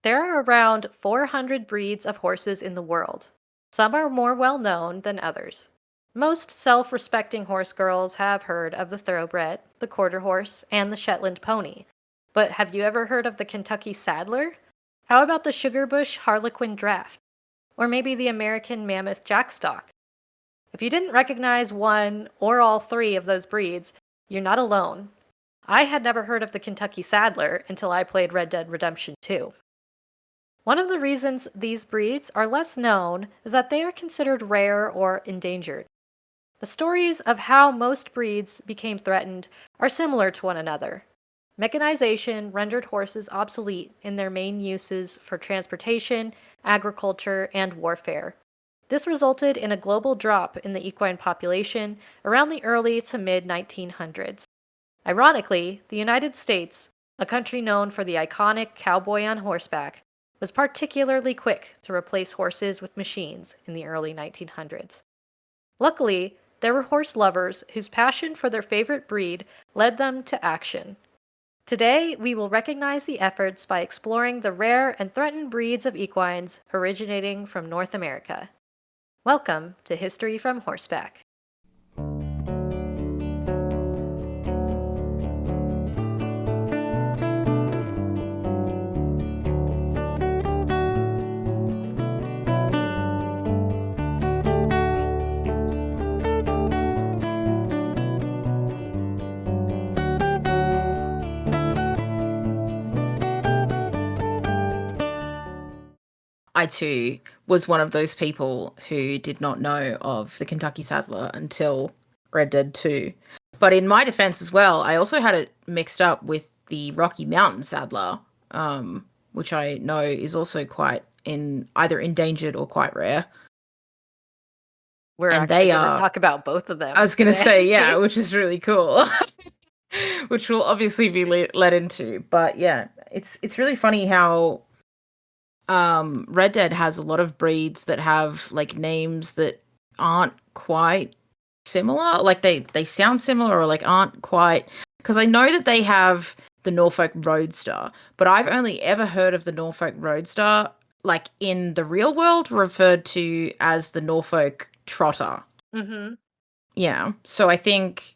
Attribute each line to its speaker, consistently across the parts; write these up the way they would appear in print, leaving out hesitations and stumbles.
Speaker 1: There are around 400 breeds of horses in the world. Some are more well known than others. Most self respecting horse girls have heard of the thoroughbred, the quarter horse, and the Shetland pony. But have you ever heard of the Kentucky Saddler? How about the Sugarbush Harlequin Draft? Or maybe the American Mammoth Jackstock? If you didn't recognize one or all three of those breeds, you're not alone. I had never heard of the Kentucky Saddler until I played Red Dead Redemption 2. One of the reasons these breeds are less known is that they are considered rare or endangered. The stories of how most breeds became threatened are similar to one another. Mechanization rendered horses obsolete in their main uses for transportation, agriculture, and warfare. This resulted in a global drop in the equine population around the early to mid 1900s. Ironically, the United States, a country known for the iconic cowboy on horseback, was particularly quick to replace horses with machines in the early 1900s. Luckily, there were horse lovers whose passion for their favorite breed led them to action. Today, we will recognize the efforts by exploring the rare and threatened breeds of equines originating from North America. Welcome to History from Horseback.
Speaker 2: I too was one of those people who did not know of the Kentucky Saddler until Red Dead 2. But in my defense as well, I also had it mixed up with the Rocky Mountain Saddler, which I know is also quite either endangered or quite rare.
Speaker 1: We're
Speaker 2: And
Speaker 1: actually
Speaker 2: they
Speaker 1: going to
Speaker 2: are,
Speaker 1: talk about both of them
Speaker 2: I was going to say, yeah,
Speaker 1: today.
Speaker 2: which is really cool, which will obviously be led into. But yeah, it's really funny how Red Dead has a lot of breeds that have like names that aren't quite similar. Like they sound similar or like aren't quite, because I know that they have the Norfolk Roadster, but I've only ever heard of the Norfolk Roadster like in the real world referred to as the Norfolk Trotter.
Speaker 1: Mm-hmm.
Speaker 2: Yeah. So I think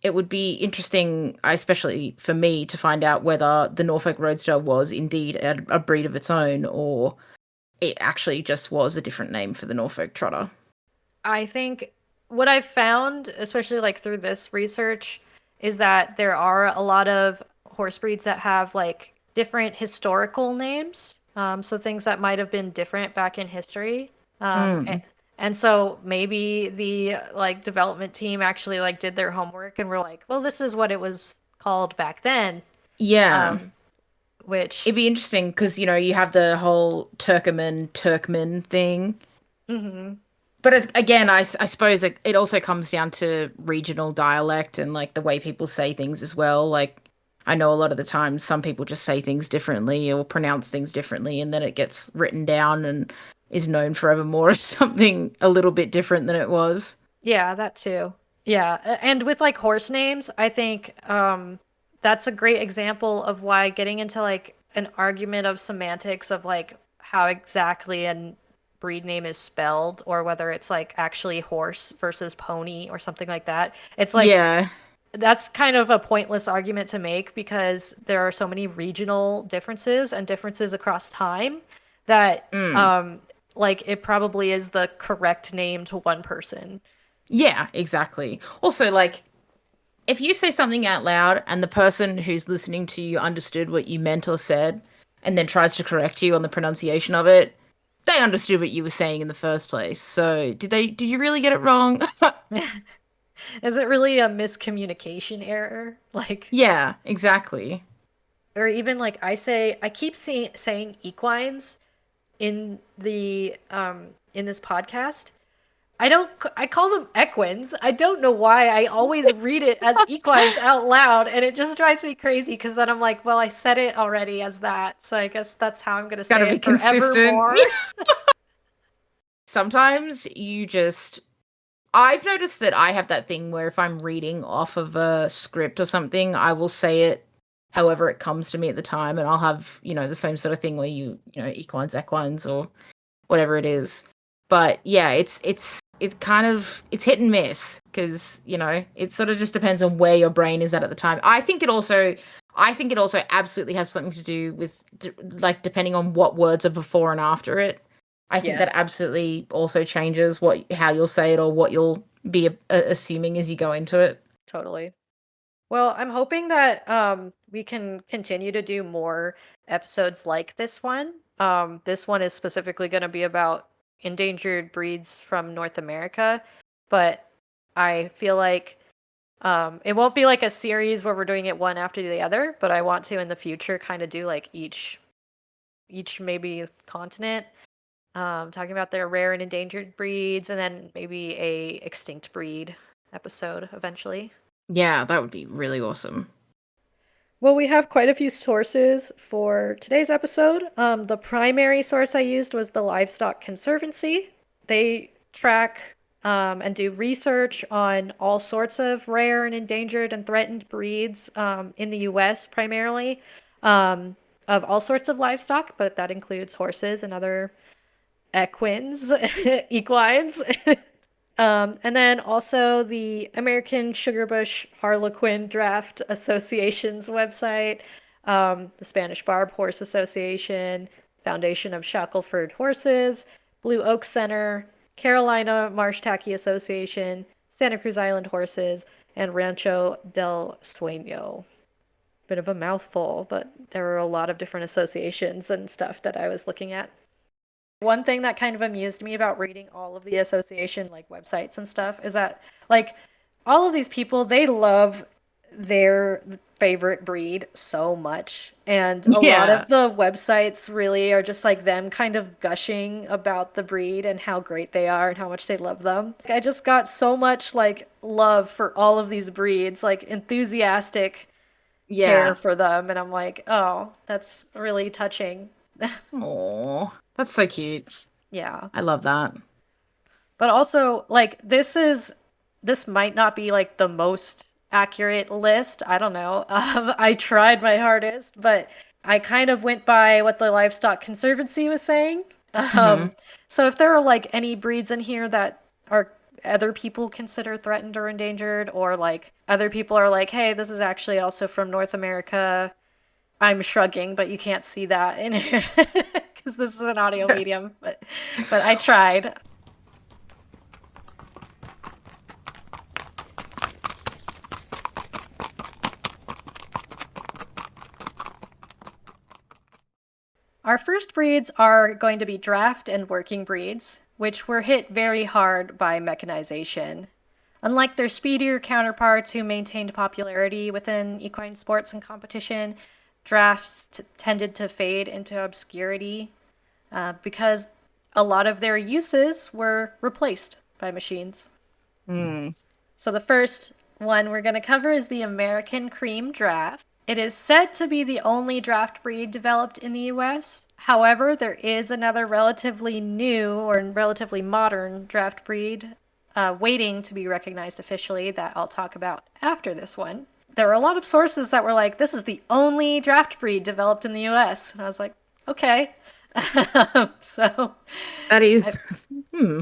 Speaker 2: it would be interesting, especially for me, to find out whether the Norfolk Roadster was indeed a breed of its own or it actually just was a different name for the Norfolk Trotter.
Speaker 1: I think what I've found, especially like through this research, is that there are a lot of horse breeds that have like different historical names. So things that might have been different back in history.
Speaker 2: Mm.
Speaker 1: And so maybe the like development team actually like did their homework and were like, well, this is what it was called back then.
Speaker 2: Yeah.
Speaker 1: Um, which,
Speaker 2: It'd be interesting because, you have the whole Turkmen thing.
Speaker 1: mhm.
Speaker 2: But again, I suppose it also comes down to regional dialect and like the way people say things as well. Like, I know a lot of the times some people just say things differently or pronounce things differently, and then it gets written down and is known forevermore as something a little bit different than it was.
Speaker 1: Yeah, that too. Yeah, and with like horse names, I think that's a great example of why getting into like an argument of semantics of like how exactly a breed name is spelled or whether it's like actually horse versus pony or something like that. It's like
Speaker 2: Yeah.
Speaker 1: that's kind of a pointless argument to make because there are so many regional differences and differences across time that
Speaker 2: Mm.
Speaker 1: like it probably is the correct name to one person.
Speaker 2: Yeah, exactly. Also, like, if you say something out loud and the person who's listening to you understood what you meant or said and then tries to correct you on the pronunciation of it, they understood what you were saying in the first place. So, did you really get it wrong?
Speaker 1: Is it really a miscommunication error? Like,
Speaker 2: Yeah, exactly.
Speaker 1: or even like I keep saying equines in the in this podcast. I call them equines. I don't know why I always read it as equines out loud, and it just drives me crazy because then I'm like, well, I said it already as that, so I guess that's how I'm gonna
Speaker 2: Gotta
Speaker 1: say
Speaker 2: be
Speaker 1: it
Speaker 2: consistent.
Speaker 1: forevermore.
Speaker 2: Sometimes you just I've noticed that I have that thing where if I'm reading off of a script or something, I will say it however it comes to me at the time, and I'll have, the same sort of thing where equines, equines, or whatever it is. But yeah, it's kind of it's hit and miss because it sort of just depends on where your brain is at the time. I think it also absolutely has something to do with like depending on what words are before and after it. I think that
Speaker 1: Yes,
Speaker 2: absolutely also changes how you'll say it or what you'll be assuming as you go into it.
Speaker 1: totally. Well, I'm hoping that we can continue to do more episodes like this one. This one is specifically going to be about endangered breeds from North America, but I feel like it won't be like a series where we're doing it one after the other, but I want to in the future kind of do like each maybe continent, talking about their rare and endangered breeds, and then maybe a extinct breed episode eventually.
Speaker 2: Yeah, that would be really awesome.
Speaker 1: Well, we have quite a few sources for today's episode. The primary source I used was the Livestock Conservancy. They track and do research on all sorts of rare and endangered and threatened breeds in the US primarily, of all sorts of livestock, but that includes horses and other equines, equines. And then also the American Sugarbush Harlequin Draft Association's website, the Spanish Barb Horse Association, Foundation of Shackleford Horses, Blue Oak Center, Carolina Marsh Tacky Association, Santa Cruz Island Horses, and Rancho del Sueño. Bit of a mouthful, but there were a lot of different associations and stuff that I was looking at. One thing that kind of amused me about reading all of the association like websites and stuff is that like all of these people they love their favorite breed so much, and a lot of
Speaker 2: Yeah.
Speaker 1: the websites really are just like them kind of gushing about the breed and how great they are and how much they love them. I just got so much like love for all of these breeds, like enthusiastic care
Speaker 2: Yeah.
Speaker 1: for them, and I'm like, "Oh, that's really touching."
Speaker 2: Oh, that's so cute.
Speaker 1: Yeah.
Speaker 2: I love that.
Speaker 1: But also, like, this might not be like the most accurate list. I don't know. I tried my hardest, but I kind of went by what the Livestock Conservancy was saying.
Speaker 2: Hmm.
Speaker 1: Um, so if there are like any breeds in here that are other people consider threatened or endangered, or like other people are like, hey, this is actually also from North America. I'm shrugging, but you can't see that in here because this is an audio medium. But I tried. Our first breeds are going to be draft and working breeds, which were hit very hard by mechanization. Unlike their speedier counterparts who maintained popularity within equine sports and competition, drafts tended to fade into obscurity because a lot of their uses were replaced by machines.
Speaker 2: Mm.
Speaker 1: So the first one we're going to cover is the American Cream Draft. It is said to be the only draft breed developed in the US. However, there is another relatively new or relatively modern draft breed waiting to be recognized officially that I'll talk about after this one. There were a lot of sources that were like, this is the only draft breed developed in the US. And I was like, okay. So
Speaker 2: That is,
Speaker 1: I,
Speaker 2: hmm.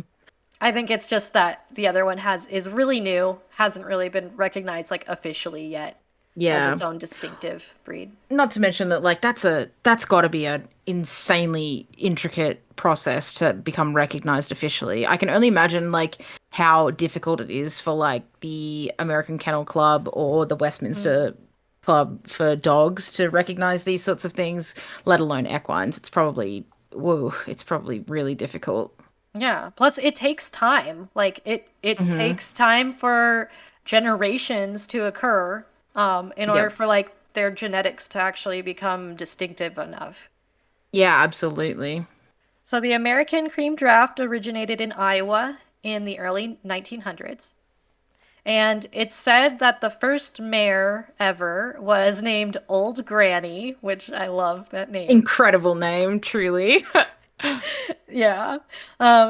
Speaker 1: I think it's just that the other one is really new, hasn't really been recognized like officially yet as
Speaker 2: Yeah.
Speaker 1: its own distinctive breed.
Speaker 2: Not to mention that, like, that's got to be an insanely intricate process to become recognized officially. I can only imagine, like, how difficult it is for, like, the American Kennel Club or the
Speaker 1: Mm.
Speaker 2: Westminster Club for dogs to recognize these sorts of things, let alone equines. It's probably, whoa, it's probably really difficult.
Speaker 1: Yeah. Plus, it takes time. Like it
Speaker 2: Hmm.
Speaker 1: takes time for generations to occur, in order
Speaker 2: Yep.
Speaker 1: for like their genetics to actually become distinctive enough.
Speaker 2: Yeah, absolutely.
Speaker 1: So the American Cream Draft originated in Iowa in the early 1900s. And it's said that the first mare ever was named Old Granny, which I love that name.
Speaker 2: Incredible name, truly.
Speaker 1: Yeah.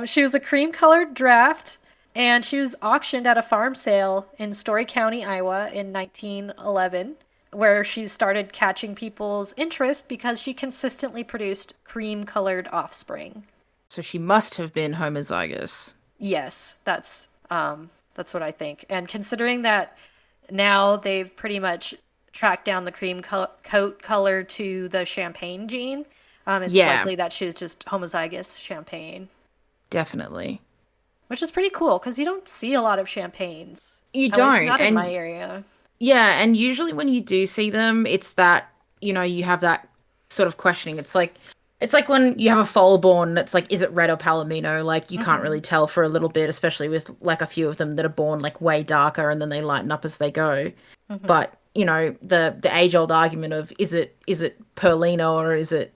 Speaker 1: She was a cream colored draft, and she was auctioned at a farm sale in Story County, Iowa in 1911. where she started catching people's interest because she consistently produced cream-colored offspring.
Speaker 2: So she must have been homozygous.
Speaker 1: Yes, that's what I think. And considering that now they've pretty much tracked down the coat color to the champagne gene, it's
Speaker 2: Yeah,
Speaker 1: likely that she was just homozygous champagne,
Speaker 2: definitely.
Speaker 1: which is pretty cool because you don't see a lot of champagnes,
Speaker 2: You
Speaker 1: at least
Speaker 2: don't.
Speaker 1: not in my
Speaker 2: And
Speaker 1: area.
Speaker 2: yeah, and usually when you do see them, it's that, you have that sort of questioning. It's like when you have a foal born, it's like, is it red or palomino? Like you can't
Speaker 1: Hmm.
Speaker 2: really tell for a little bit, especially with like a few of them that are born like way darker and then they lighten up as they go.
Speaker 1: Hmm.
Speaker 2: But, the age old argument of is it Perlino or is it,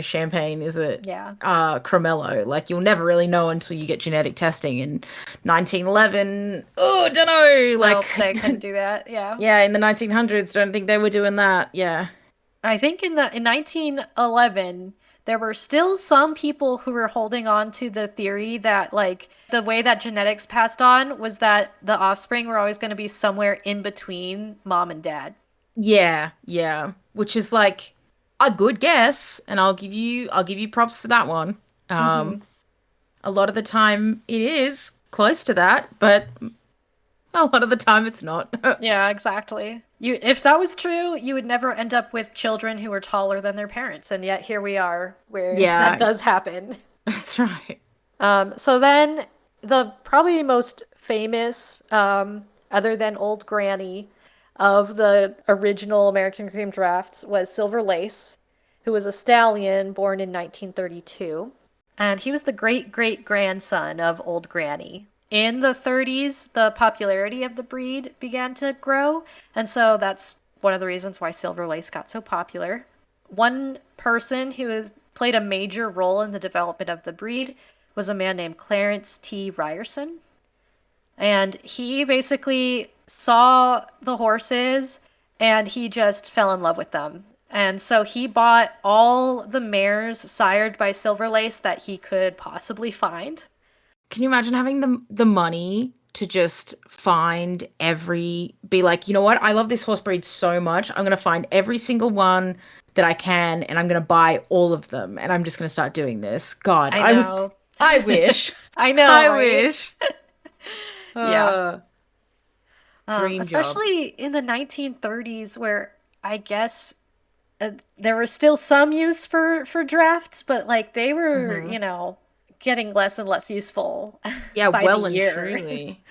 Speaker 2: champagne? Is it
Speaker 1: Yeah.
Speaker 2: Cremello? Like you'll never really know until you get genetic testing in 1911. Oh, don't know.
Speaker 1: Nope,
Speaker 2: Like
Speaker 1: they couldn't do that. Yeah.
Speaker 2: yeah, in the 1900s, don't think they were doing that. Yeah.
Speaker 1: I think in 1911 there were still some people who were holding on to the theory that like the way that genetics passed on was that the offspring were always going to be somewhere in between mom and dad.
Speaker 2: Yeah, yeah. Which is like a good guess, and I'll give you props for that one.
Speaker 1: Hmm.
Speaker 2: A lot of the time it is close to that, but a lot of the time it's not.
Speaker 1: Yeah, exactly. You if that was true, you would never end up with children who were taller than their parents, and yet here we are where that
Speaker 2: Yeah,
Speaker 1: does happen.
Speaker 2: that's right.
Speaker 1: So then, the probably most famous, other than Old Granny, of the original American Cream drafts was Silver Lace, who was a stallion born in 1932. And he was the great great grandson of Old Granny. In the 30s, the popularity of the breed began to grow, and so that's one of the reasons why Silver Lace got so popular. One person who has played a major role in the development of the breed was a man named Clarence T. Ryerson. And he basically saw the horses and he just fell in love with them. And so he bought all the mares sired by Silver Lace that he could possibly find.
Speaker 2: Can you imagine having the money to just be like, you know what? I love this horse breed so much. I'm gonna find every single one that I can, and I'm gonna buy all of them, and I'm just gonna start doing this. God,
Speaker 1: I know.
Speaker 2: I wish,
Speaker 1: I know,
Speaker 2: I
Speaker 1: right?
Speaker 2: wish.
Speaker 1: Yeah.
Speaker 2: Uh, Dream job.
Speaker 1: Especially in the 1930s, where I guess there was still some use for drafts, but like they were,
Speaker 2: Hmm.
Speaker 1: getting less and less useful
Speaker 2: Yeah,
Speaker 1: by the
Speaker 2: well and
Speaker 1: year.
Speaker 2: truly.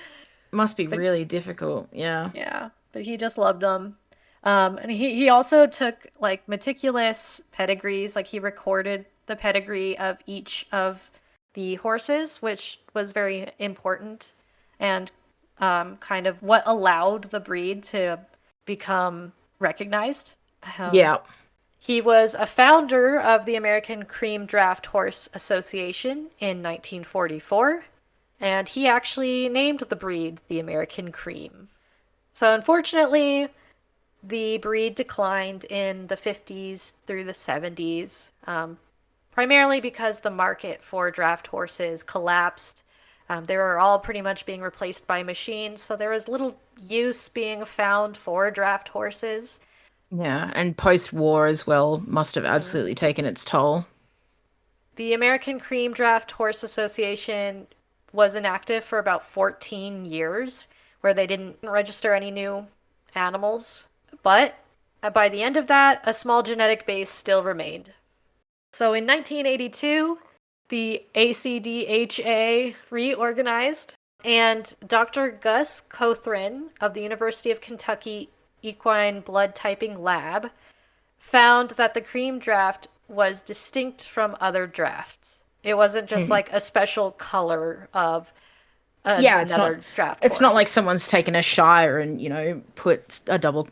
Speaker 2: Must be
Speaker 1: But
Speaker 2: really difficult. Yeah.
Speaker 1: yeah, but he just loved them. And he also took like meticulous pedigrees, like he recorded the pedigree of each of the horses, which was very important and kind of what allowed the breed to become recognized. Um,
Speaker 2: Yeah.
Speaker 1: he was a founder of the American Cream Draft Horse Association in 1944, and he actually named the breed the American Cream. So, unfortunately, the breed declined in the 50s through the 70s, primarily because the market for draft horses collapsed. They were all pretty much being replaced by machines, so there was little use being found for draft horses.
Speaker 2: Yeah. And post-war as well must have
Speaker 1: Mhm.
Speaker 2: absolutely taken its toll.
Speaker 1: The American Cream Draft Horse Association was inactive for about 14 years, where they didn't register any new animals. But by the end of that, a small genetic base still remained. So in 1982, the ACDHA reorganized, and Dr. Gus Cothran of the University of Kentucky Equine Blood Typing Lab found that the cream draft was distinct from other drafts. It wasn't just
Speaker 2: Mm.
Speaker 1: like a special color of
Speaker 2: Yeah,
Speaker 1: another draft
Speaker 2: it's not like
Speaker 1: horse.
Speaker 2: someone's taken a shire and, put a double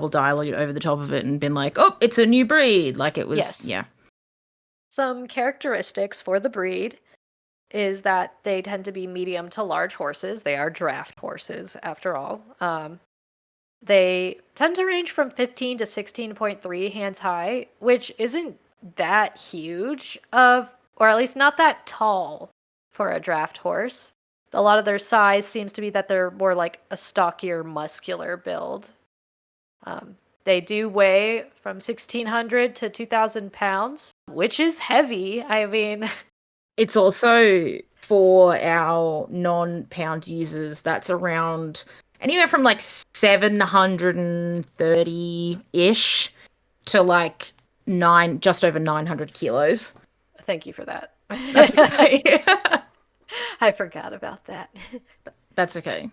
Speaker 2: dial over the top of it and been like, "Oh, it's a new breed." Like it was,
Speaker 1: Yes.
Speaker 2: yeah.
Speaker 1: Some characteristics for the breed is that they tend to be medium to large horses. They are draft horses, after all. They tend to range from 15 to 16.3 hands high, which isn't that huge or at least not that tall for a draft horse. A lot of their size seems to be that they're more like a stockier, muscular build. They do weigh from 1,600 to 2,000 pounds, which is heavy. I mean,
Speaker 2: It's also for our non-pound users, that's around anywhere from like 730-ish to like just over 900 kilos.
Speaker 1: thank you for that.
Speaker 2: That's okay.
Speaker 1: I forgot about that.
Speaker 2: That's okay.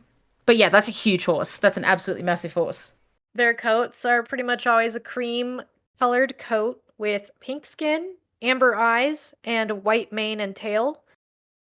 Speaker 2: But yeah, that's a huge horse. That's an absolutely massive horse.
Speaker 1: Their coats are pretty much always a cream colored coat with pink skin, amber eyes, and a white mane and tail.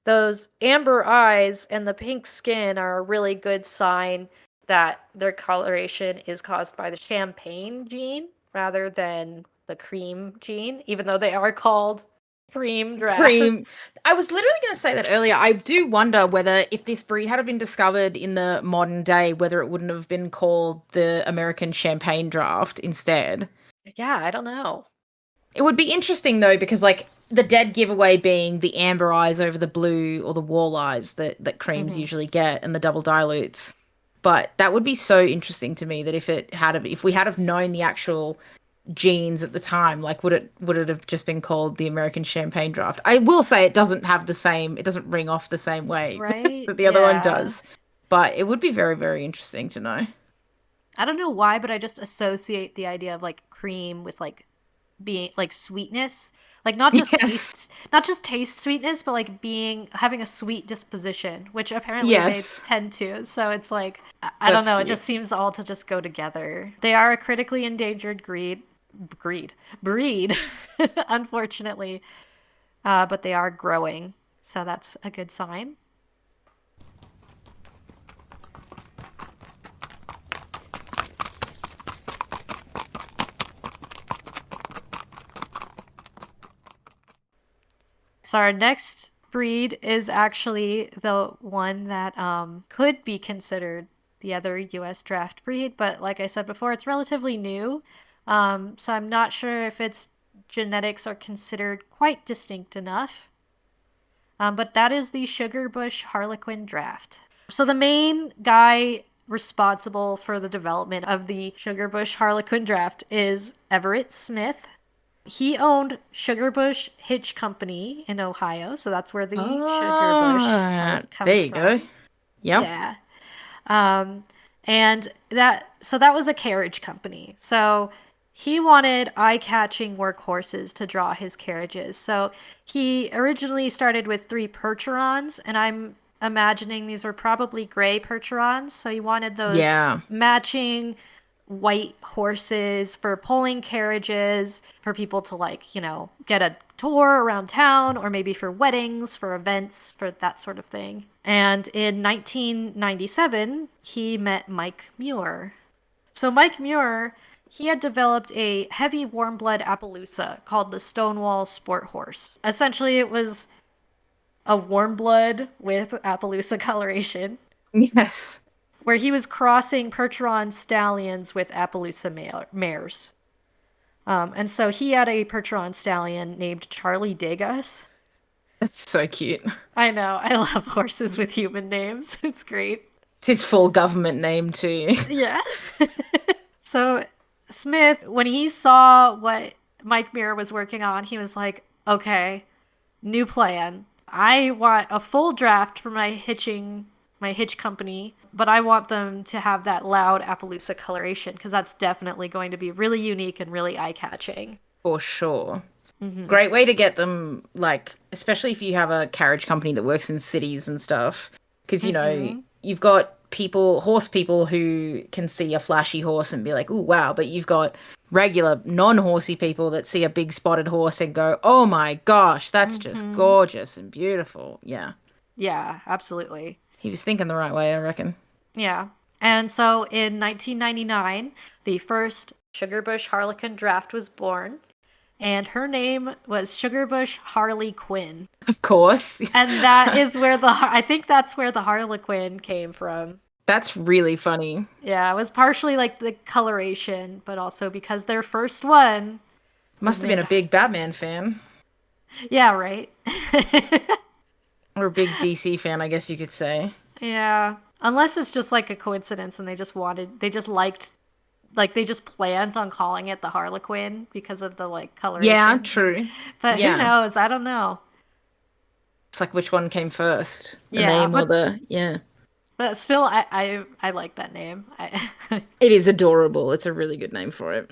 Speaker 1: Those amber eyes and the pink skin are a really good sign that their coloration is caused by the champagne gene rather than the cream gene, even though they are called cream
Speaker 2: Cream.
Speaker 1: drafts.
Speaker 2: I was literally going to say that earlier. I do wonder whether if this breed had been discovered in the modern day, whether it wouldn't have been called the American Champagne Draft instead.
Speaker 1: Yeah, I don't know.
Speaker 2: It would be interesting though, because like the dead giveaway being the amber eyes over the blue or the wall eyes that creams
Speaker 1: Hmm.
Speaker 2: usually get and the double dilutes. But that would be so interesting to me that if we had have known the actual genes at the time, like would it have just been called the American Champagne Draft? I will say it doesn't ring off the same way
Speaker 1: Right?
Speaker 2: that the other one
Speaker 1: Yeah.
Speaker 2: does. But it would be very, very interesting to know.
Speaker 1: I don't know why, but I just associate the idea of like cream with like being like sweetness. Like
Speaker 2: Yes.
Speaker 1: not just taste sweetness, but like being having a sweet disposition, which apparently they
Speaker 2: Yes.
Speaker 1: tend to. So it's like I don't
Speaker 2: That's
Speaker 1: know, it
Speaker 2: cute.
Speaker 1: just seems all to just go together. They are a critically endangered breed, unfortunately, but they are growing, so that's a good sign. So our next breed is actually the one that could be considered the other U.S. draft breed, but like I said before, it's relatively new. So I'm not sure if its genetics are considered quite distinct enough. But that is the Sugarbush Harlequin draft. So the main guy responsible for the development of the Sugarbush Harlequin draft is Everett Smith. He owned Sugarbush Hitch Company in Ohio, so that's where the Sugarbush
Speaker 2: Ah,
Speaker 1: part
Speaker 2: there
Speaker 1: comes
Speaker 2: you go.
Speaker 1: from.
Speaker 2: Yep.
Speaker 1: Yeah. Um, and that was a carriage company. So he wanted eye-catching workhorses to draw his carriages. So he originally started with 3 Percherons, and I'm imagining these were probably gray Percherons. So he wanted those
Speaker 2: Yeah.
Speaker 1: matching white horses for pulling carriages for people to like, get a tour around town or maybe for weddings, for events, for that sort of thing. And in 1997, he met Mike Muir. So Mike Muir, he had developed a heavy warm blood Appaloosa called the Stonewall Sport Horse. Essentially, it was a warm blood with Appaloosa coloration
Speaker 2: Yes.
Speaker 1: where he was crossing Percheron stallions with Appaloosa mares. And so he had a Percheron stallion named Charlie Degas.
Speaker 2: That's so cute.
Speaker 1: I know, I love horses with human names. It's great.
Speaker 2: It's his full government name too.
Speaker 1: Yeah. So Smith, when he saw what Mike Muir was working on, he was like, okay, new plan. I want a full draft for my hitch company, but I want them to have that loud Appaloosa coloration because that's definitely going to be really unique and really eye catching.
Speaker 2: For sure. Great way to get them, like, especially if you have a carriage company that works in cities and stuff. Because,
Speaker 1: Mm-hmm.
Speaker 2: you've got horse people who can see a flashy horse and be like, ooh, wow. But you've got regular non-horsey people that see a big spotted horse and go, oh my gosh, that's just
Speaker 1: Mm-hmm.
Speaker 2: gorgeous and beautiful. Yeah.
Speaker 1: Yeah, absolutely.
Speaker 2: He was thinking the right way, I reckon.
Speaker 1: Yeah. And so in 1999, the first Sugarbush Harlequin draft was born, and her name was Sugarbush Harley Quinn.
Speaker 2: Of course.
Speaker 1: And that is where I think that's where the Harlequin came from.
Speaker 2: That's really funny.
Speaker 1: Yeah, it was partially like the coloration, but also because their first one was
Speaker 2: Must have been a
Speaker 1: named.
Speaker 2: big Batman fan.
Speaker 1: Yeah, right.
Speaker 2: Or a big DC fan, I guess you could say.
Speaker 1: Yeah. Unless it's just like a coincidence and they just liked like they just planned on calling it the Harlequin because of the like
Speaker 2: Yeah,
Speaker 1: coloration.
Speaker 2: true.
Speaker 1: But who
Speaker 2: Yeah.
Speaker 1: knows? I don't know.
Speaker 2: It's like which one came first, the
Speaker 1: Yeah,
Speaker 2: name or
Speaker 1: but
Speaker 2: the, yeah.
Speaker 1: still, I like that name.
Speaker 2: It is adorable. It's a really good name for it.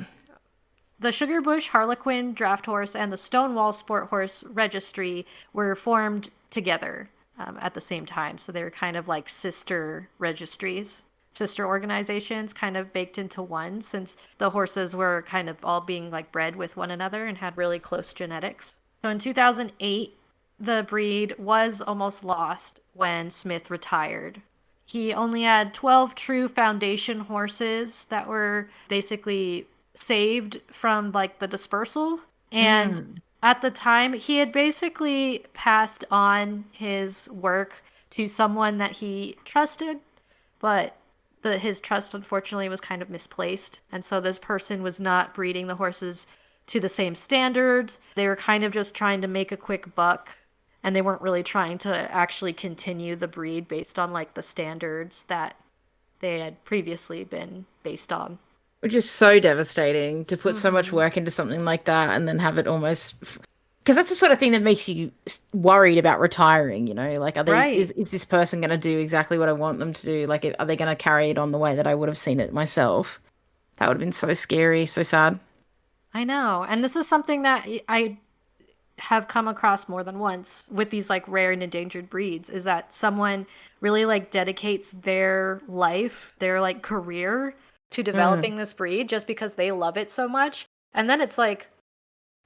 Speaker 1: The Sugarbush Harlequin Draft Horse and the Stonewall Sport Horse Registry were formed together at the same time. So they were kind of like sister registries, sister organizations, kind of baked into one, since the horses were kind of all being like bred with one another and had really close genetics. So in 2008, the breed was almost lost when Smith retired. He only had 12 true foundation horses that were basically saved from like the dispersal. And
Speaker 2: Mm.
Speaker 1: at the time, he had basically passed on his work to someone that he trusted, but his trust unfortunately was kind of misplaced. And so this person was not breeding the horses to the same standards. They were kind of just trying to make a quick buck, and they weren't really trying to actually continue the breed based on like the standards that they had previously been based on.
Speaker 2: Which is so devastating to put so much
Speaker 1: Mm-hmm.
Speaker 2: work into something like that and then have it almost because that's the sort of thing that makes you worried about retiring, you know? Like,
Speaker 1: Right.
Speaker 2: is this person going to do exactly what I want them to do? Like, are they going to carry it on the way that I would have seen it myself? That would have been so scary, so sad.
Speaker 1: I know. And this is something that I have come across more than once with these like rare and endangered breeds, is that someone really like dedicates their life, their like career to
Speaker 2: Mm.
Speaker 1: developing this breed just because they love it so much. And then it's like,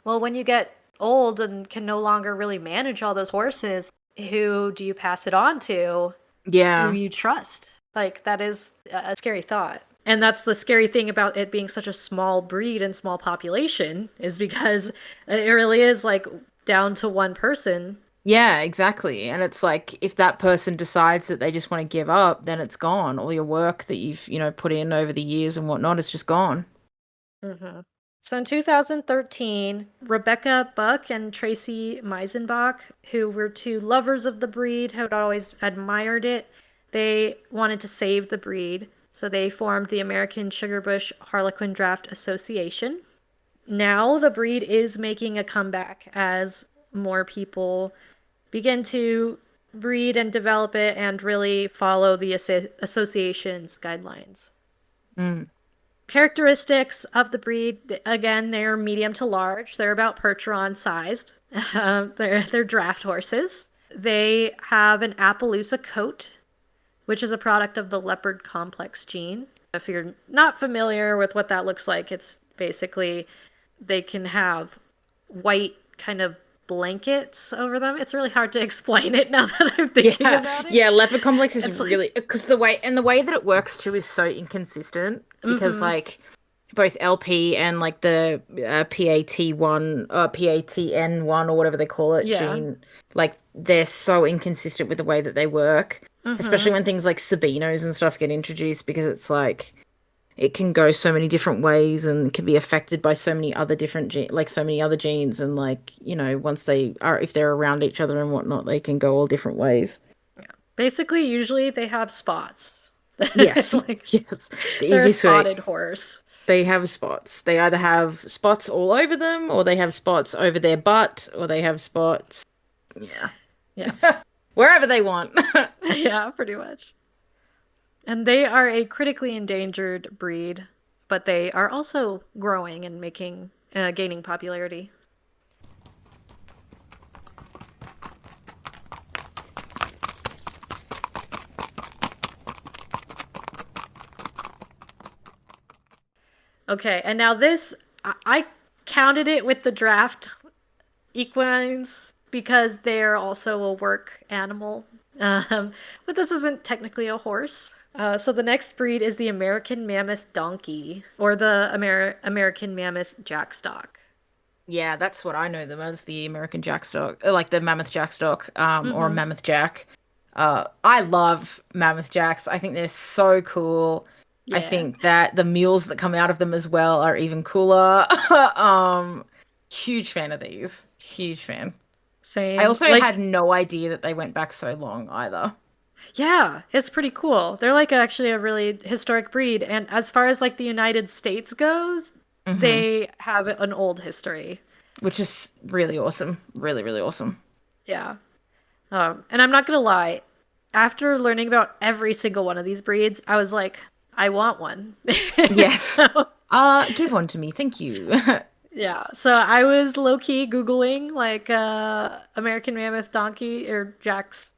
Speaker 1: well, when you get old and can no longer really manage all those horses, who do you pass it on to? Who
Speaker 2: Yeah.
Speaker 1: you trust? Like, that is a scary thought. And that's the scary thing about it being such a small breed and small population, is because it really is like down to one person.
Speaker 2: Yeah, exactly. And it's like if that person decides that they just want to give up, then it's gone. All your work that you've, put in over the years and whatnot is just gone.
Speaker 1: Hmm. So in 2013, Rebecca Buck and Tracy Meisenbach, who were two lovers of the breed, had always admired it, they wanted to save the breed. So they formed the American Sugarbush Harlequin Draft Association. Now the breed is making a comeback as more people begin to breed and develop it and really follow the association's guidelines.
Speaker 2: Mm.
Speaker 1: Characteristics of the breed, again, they're medium to large. They're about Percheron sized. They're draft horses. They have an Appaloosa coat, which is a product of the leopard complex gene. If you're not familiar with what that looks like, it's basically they can have white kind of blankets over them. It's really hard to explain it now that I'm thinking
Speaker 2: Yeah,
Speaker 1: about it.
Speaker 2: yeah, leopard complex is
Speaker 1: It's like,
Speaker 2: really because the way that it works too is so inconsistent because
Speaker 1: mm-hmm,
Speaker 2: like both LP and like the PAT1 PATN1 or whatever they call it
Speaker 1: yeah,
Speaker 2: gene, like they're so inconsistent with the way that they work,
Speaker 1: mm-hmm,
Speaker 2: especially when things like Sabinos and stuff get introduced because it's like it can go so many different ways and can be affected by so many other like so many other genes and like once they are if they're around each other and whatnot they can go all different ways.
Speaker 1: yeah. Basically, usually they have spots.
Speaker 2: Yes.
Speaker 1: Like
Speaker 2: Yes, the
Speaker 1: they're a
Speaker 2: easiest way.
Speaker 1: spotted horse.
Speaker 2: They have spots. They either have spots all over them or they have spots over their butt or they have spots, yeah,
Speaker 1: Yeah,
Speaker 2: wherever they want.
Speaker 1: yeah, pretty much. And they are a critically endangered breed, but they are also growing and making gaining popularity. Okay, and now this I counted it with the draft equines because they're also a work animal. But this isn't technically a horse. So the next breed is the American Mammoth Donkey, or the American Mammoth Jackstock.
Speaker 2: Yeah, that's what I know them as, the American Jackstock, like the Mammoth Jackstock, or a
Speaker 1: Mm-hmm.
Speaker 2: Mammoth Jack. I love Mammoth Jacks. I think they're so cool. I
Speaker 1: Yeah,
Speaker 2: think that the mules that come out of them as well are even cooler. Um, Huge fan of these. Huge fan. I
Speaker 1: same.
Speaker 2: also
Speaker 1: Like,
Speaker 2: had no idea that they went back so long either.
Speaker 1: Yeah, it's pretty cool. They're like actually a really historic breed, and as far as like the United States goes,
Speaker 2: Hmm.
Speaker 1: they have an old history.
Speaker 2: Which is really awesome. Really, really awesome.
Speaker 1: Yeah. And I'm not gonna lie, after learning about every single one of these breeds, I was like, I want one.
Speaker 2: Yes.
Speaker 1: So
Speaker 2: Give one to me. Thank you.
Speaker 1: yeah, so I was low key Googling like American Mammoth donkey or jacks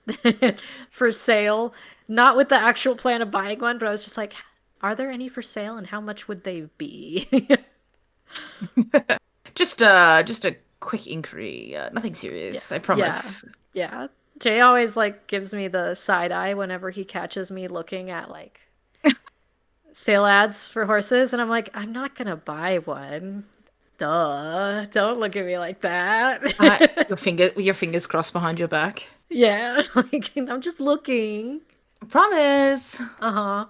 Speaker 1: for sale, not with the actual plan of buying one, but I was just like, are there any for sale and how much would they be?
Speaker 2: Just a quick inquiry. Nothing
Speaker 1: Yeah,
Speaker 2: serious, I
Speaker 1: yeah,
Speaker 2: promise.
Speaker 1: yeah. Jay always like gives me the side eye whenever he catches me looking at like sale ads for horses, and I'm like, I'm not gonna buy one. Duh. Don't look at me like that.
Speaker 2: Your fingers crossed behind your back.
Speaker 1: Yeah, like I'm just looking.
Speaker 2: Promise.
Speaker 1: Uh-huh.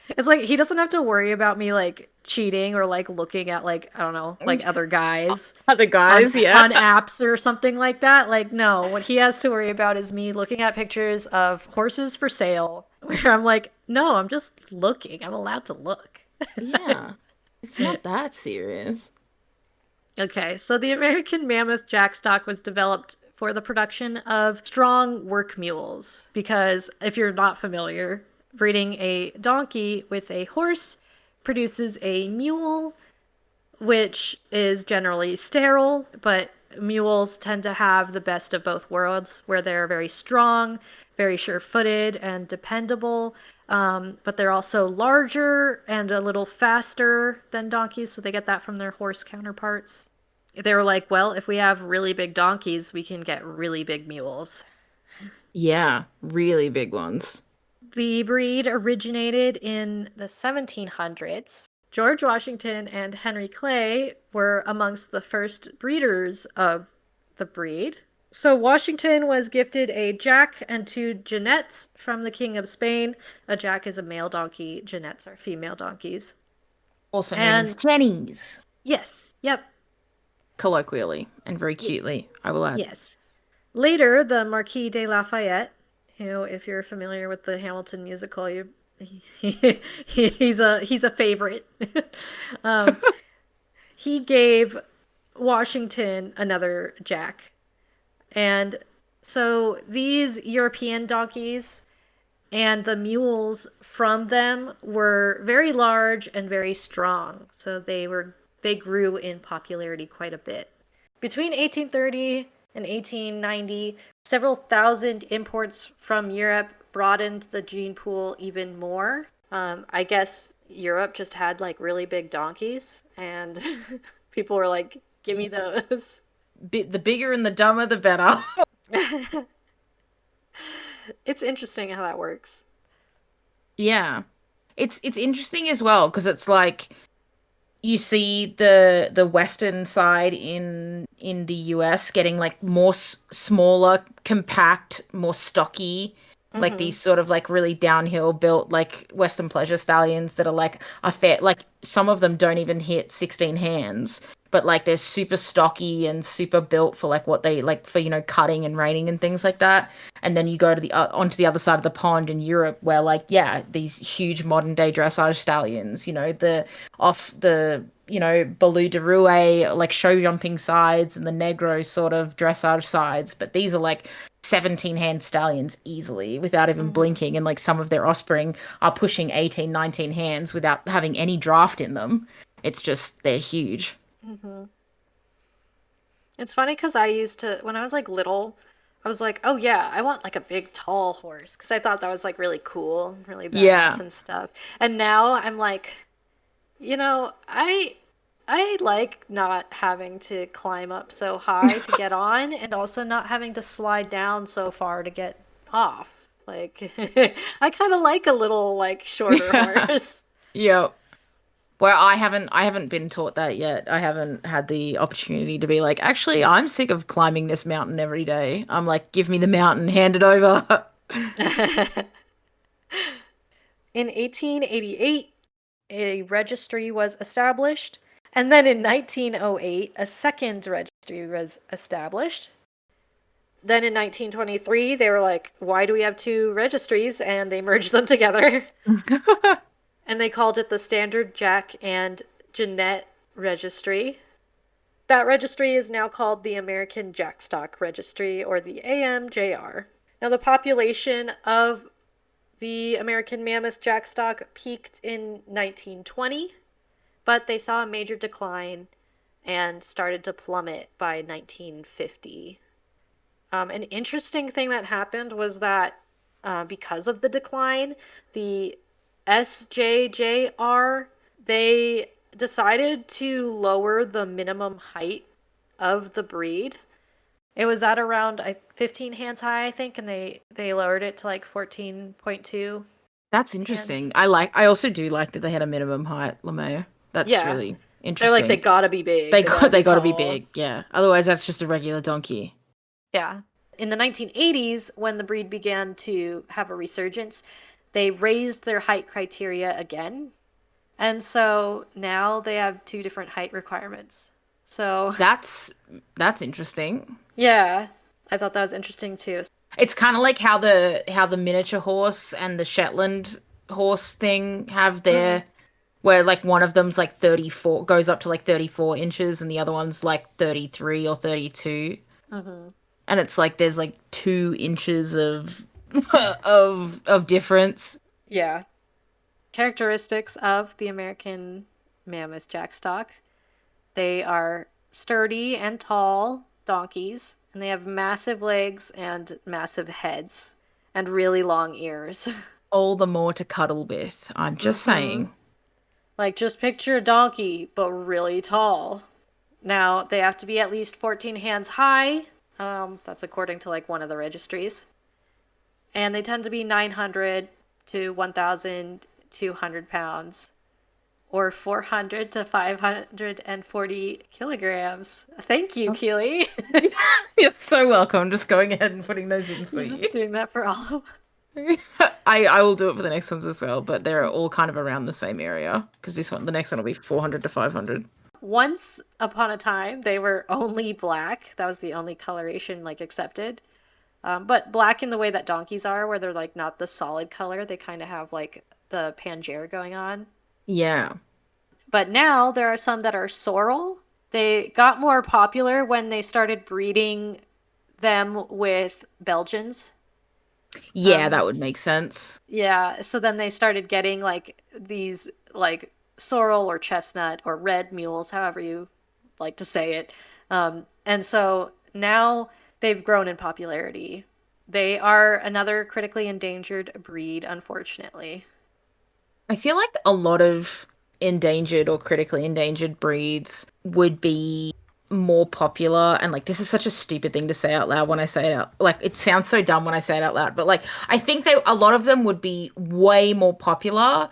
Speaker 1: It's like he doesn't have to worry about me like cheating or like looking at like I don't know, like other guys
Speaker 2: Other guys, yeah.
Speaker 1: on apps or something like that. Like no, what he has to worry about is me looking at pictures of horses for sale where I'm like, "No, I'm just looking. I'm allowed to look."
Speaker 2: Yeah. It's not that serious.
Speaker 1: Okay, so the American Mammoth jackstock was developed for the production of strong work mules because if you're not familiar, breeding a donkey with a horse produces a mule, which is generally sterile, but mules tend to have the best of both worlds, where they're very strong, very sure footed, and dependable. But they're also larger and a little faster than donkeys, so they get that from their horse counterparts. They were like, well, if we have really big donkeys, we can get really big mules.
Speaker 2: Yeah, really big ones.
Speaker 1: The breed originated in the 1700s. George Washington and Henry Clay were amongst the first breeders of the breed. So Washington was gifted a jack and two genettes from the King of Spain. A jack is a male donkey, genettes are female donkeys.
Speaker 2: Also known as
Speaker 1: And
Speaker 2: Jennies,
Speaker 1: yes, yep,
Speaker 2: colloquially and very cutely, I will add.
Speaker 1: yes. Later, the Marquis de Lafayette, who, if you're familiar with the Hamilton musical, he's a favorite. um, he gave Washington another jack, and so these European donkeys and the mules from them were very large and very strong. So they grew in popularity quite a bit. Between 1830 and 1890, several thousand imports from Europe broadened the gene pool even more. I guess Europe just had like really big donkeys, and people were like, "Give me those."
Speaker 2: The bigger and the dumber, the better.
Speaker 1: It's interesting how that works.
Speaker 2: Yeah. It's interesting as well because it's like you see the western side in the US getting like more smaller, compact, more stocky, like
Speaker 1: Hmm.
Speaker 2: these sort of like really downhill built like Western pleasure stallions that are like a fair like some of them don't even hit 16 hands, but like they're super stocky and super built for like what they like for cutting and reining and things like that. And then you go to the onto the other side of the pond in Europe where like yeah, these huge modern day dressage stallions, the off the Baloo de Roue, like show jumping sides and the Negro sort of dressage sides. But these are like 17 hand stallions easily without even
Speaker 1: Hmm.
Speaker 2: blinking. And like some of their offspring are pushing 18, 19 hands without having any draft in them. It's just, they're huge.
Speaker 1: Hmm. It's funny because I used to, when I was like little, I was like, oh yeah, I want like a big tall horse because I thought that was like really cool, really badass
Speaker 2: Yeah.
Speaker 1: and stuff. And now I'm like, I like not having to climb up so high to get on and also not having to slide down so far to get off. Like I kind of like a little like shorter
Speaker 2: Yeah.
Speaker 1: horse.
Speaker 2: Yep. Well, I haven't been taught that yet. I haven't had the opportunity to be like, actually, I'm sick of climbing this mountain every day. I'm like, give me the mountain, hand it over.
Speaker 1: In 1888, a registry was established, and then in 1908, a second registry was established. Then in 1923, they were like, why do we have two registries? And they merged them together. And they called it the Standard Jack and Jeanette Registry. That registry is now called the American Jackstock Registry, or the AMJR. Now, the population of the American Mammoth Jackstock peaked in 1920, but they saw a major decline and started to plummet by 1950. An interesting thing that happened was that because of the decline, the SJJR, they decided to lower the minimum height of the breed. It was at around 15 hands high, I think, and they lowered it to like 14.2
Speaker 2: That's
Speaker 1: hands.
Speaker 2: interesting. I also do like that they had a minimum height, LeMay. That's
Speaker 1: Yeah,
Speaker 2: really
Speaker 1: they're like they
Speaker 2: interesting.
Speaker 1: gotta be big, they gotta
Speaker 2: They
Speaker 1: be
Speaker 2: got to be
Speaker 1: tall.
Speaker 2: big, yeah. Otherwise, that's just a regular donkey.
Speaker 1: Yeah. In the 1980s, when the breed began to have a resurgence, they raised their height criteria again. And so now they have two different height requirements. So,
Speaker 2: That's that's interesting.
Speaker 1: yeah, I thought that was interesting too.
Speaker 2: It's kind of like how the miniature horse and the Shetland horse thing have
Speaker 1: Mm,
Speaker 2: their where like one of them's like 34 goes up to like 34 inches and the other one's like 33 or 32,
Speaker 1: hmm.
Speaker 2: and it's like there's like 2 inches of of difference.
Speaker 1: Yeah. Characteristics of the American Mammoth Jackstock: they are sturdy and tall donkeys, and they have massive legs and massive heads and really long ears.
Speaker 2: All the more to cuddle with, I'm just
Speaker 1: Hmm.
Speaker 2: saying.
Speaker 1: Like, just picture a donkey, but really tall. Now, they have to be at least 14 hands high. That's according to like one of the registries. And they tend to be 900 to 1,200 pounds, or 400 to 540 kilograms. Thank you, Keely.
Speaker 2: You're so welcome. I'm just going ahead and putting those in for
Speaker 1: You're
Speaker 2: you.
Speaker 1: just doing that for all of
Speaker 2: I will do it for the next ones as well, but they're all kind of around the same area because the next one will be 400 to 500.
Speaker 1: Once upon a time, they were only black. That was the only coloration like accepted. But black in the way that donkeys are, where they're like not the solid color. They kind of have like the Pangea going on.
Speaker 2: Yeah.
Speaker 1: But now there are some that are sorrel. They got more popular when they started breeding them with Belgians.
Speaker 2: Yeah,
Speaker 1: Um,
Speaker 2: that would make sense.
Speaker 1: yeah, so then they started getting like these like sorrel or chestnut or red mules, however you like to say it. And so now they've grown in popularity. They are another critically endangered breed, unfortunately.
Speaker 2: I feel like a lot of endangered or critically endangered breeds would be more popular, and like this is such a stupid thing to say out loud when I say it out, like it sounds so dumb when I say it out loud, but like I think they a lot of them would be way more popular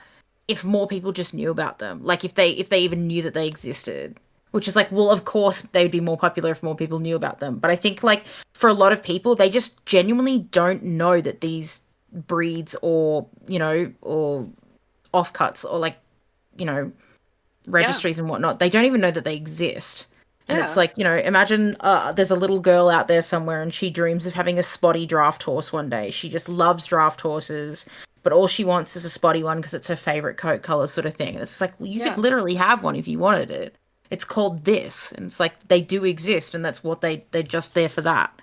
Speaker 2: if more people just knew about them, like if they even knew that they existed, which is like, well, of course they'd be more popular if more people knew about them, but I think like for a lot of people they just genuinely don't know that these breeds or or offcuts or like you know
Speaker 1: Yeah,
Speaker 2: registries and whatnot, they don't even know that they exist. And it's
Speaker 1: yeah,
Speaker 2: like, imagine there's a little girl out there somewhere and she dreams of having a spotty draft horse one day. She just loves draft horses, but all she wants is a spotty one because it's her favorite coat color, sort of thing. And it's like, well, you could
Speaker 1: yeah,
Speaker 2: literally have one if you wanted it. It's called this, and it's like they do exist, and that's what they're just there for that.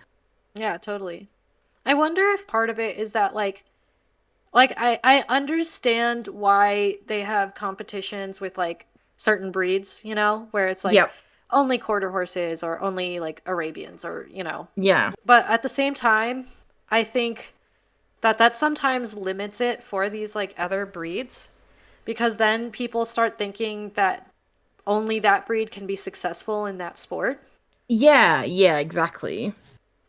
Speaker 1: yeah, totally. I wonder if part of it is that I understand why they have competitions with like certain breeds, where it's like
Speaker 2: Yep.
Speaker 1: only quarter horses or only like Arabians or.
Speaker 2: Yeah.
Speaker 1: But at the same time, I think that that sometimes limits it for these like other breeds, because then people start thinking that only that breed can be successful in that sport.
Speaker 2: Yeah, exactly.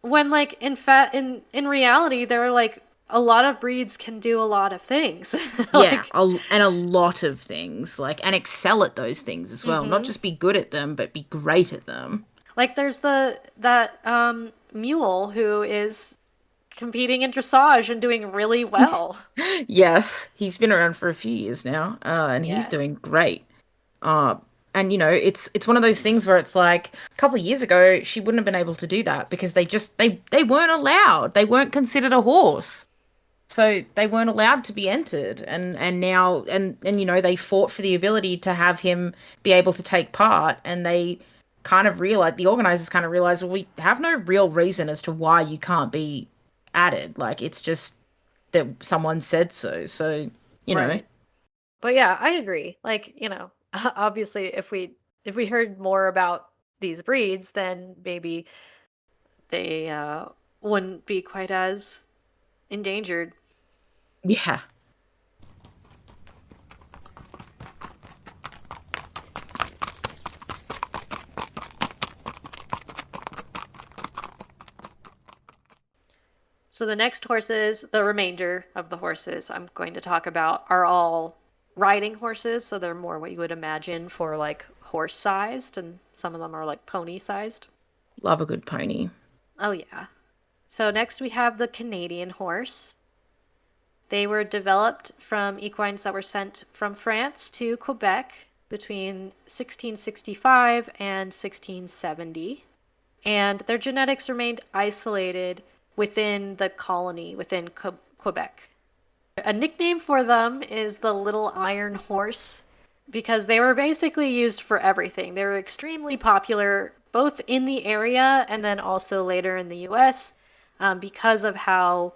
Speaker 1: When like in reality there are like a lot of breeds can do a lot of things.
Speaker 2: Yeah,
Speaker 1: Like,
Speaker 2: and a lot of things, like, and excel at those things as well. Not
Speaker 1: mhm.
Speaker 2: just be good at them, but be great at them.
Speaker 1: Like there's the that mule who is competing in dressage and doing really well.
Speaker 2: Yes, he's been around for a few years now, and he's
Speaker 1: Yeah.
Speaker 2: doing great. Uh, And it's one of those things where it's like a couple of years ago she wouldn't have been able to do that because they weren't allowed. They weren't considered a horse. So they weren't allowed to be entered, and now and they fought for the ability to have him be able to take part, and they kind of realized the organizers kind of realized, well, we have no real reason as to why you can't be added. Like it's just that someone said so. So, you know,
Speaker 1: Right. But yeah, I agree. Like, obviously if we heard more about these breeds, then maybe they wouldn't be quite as endangered.
Speaker 2: yeah.
Speaker 1: So the next horses, the remainder of the horses I'm going to talk about are all riding horses, so they're more what you would imagine for like horse sized, and some of them are like pony sized.
Speaker 2: Love a good pony.
Speaker 1: Oh yeah. So next we have the Canadian horse. They were developed from equines that were sent from France to Quebec between 1665 and 1670, and their genetics remained isolated within the colony, within Quebec. A nickname for them is the Little Iron Horse because they were basically used for everything. They were extremely popular both in the area and then also later in the US because of how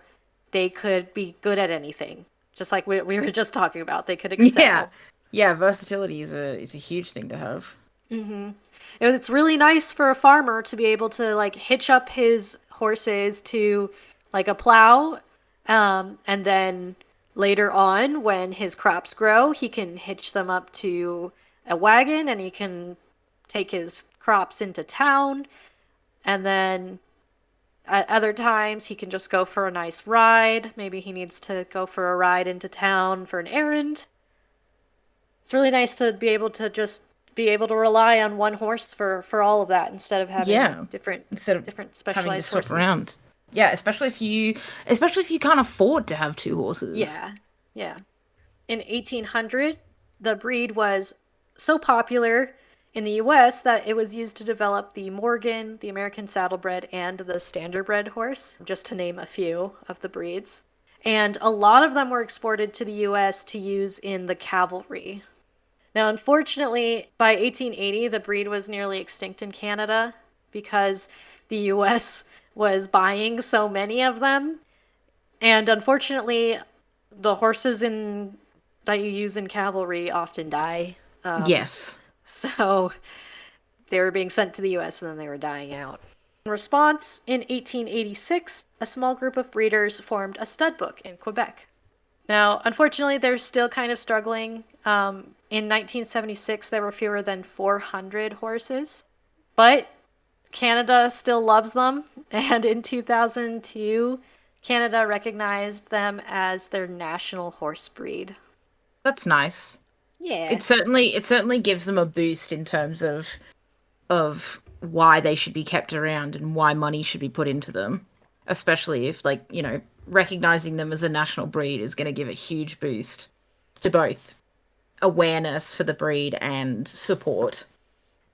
Speaker 1: they could be good at anything. Just like we were just talking about, they could
Speaker 2: Yeah.
Speaker 1: excel.
Speaker 2: Yeah, versatility is a huge thing to have.
Speaker 1: Mm-hmm. It's really nice for a farmer to be able to like hitch up his horses to like a plow, and then later on, when his crops grow, he can hitch them up to a wagon and he can take his crops into town. And then at other times, he can just go for a nice ride. Maybe he needs to go for a ride into town for an errand. It's really nice to be able to just be able to rely on one horse for all of that instead of having
Speaker 2: Yeah.
Speaker 1: different
Speaker 2: Instead of
Speaker 1: different
Speaker 2: having to
Speaker 1: specialized
Speaker 2: swap
Speaker 1: horses.
Speaker 2: around. Yeah, especially if you can't afford to have two horses.
Speaker 1: Yeah. Yeah. In 1800, the breed was so popular in the US that it was used to develop the Morgan, the American Saddlebred, and the Standardbred horse, just to name a few of the breeds. And a lot of them were exported to the US to use in the cavalry. Now, unfortunately, by 1880, the breed was nearly extinct in Canada because the US was buying so many of them. And unfortunately, the horses in that you use in cavalry often die.
Speaker 2: Yes.
Speaker 1: So they were being sent to the US and then they were dying out. In response, in 1886, a small group of breeders formed a stud book in Quebec. Now, unfortunately, they're still kind of struggling. In 1976, there were fewer than 400 horses, but Canada still loves them. And in 2002, Canada recognized them as their national horse breed.
Speaker 2: That's nice.
Speaker 1: Yeah.
Speaker 2: It certainly gives them a boost in terms of why they should be kept around and why money should be put into them. Especially if recognizing them as a national breed is going to give a huge boost to both awareness for the breed and support.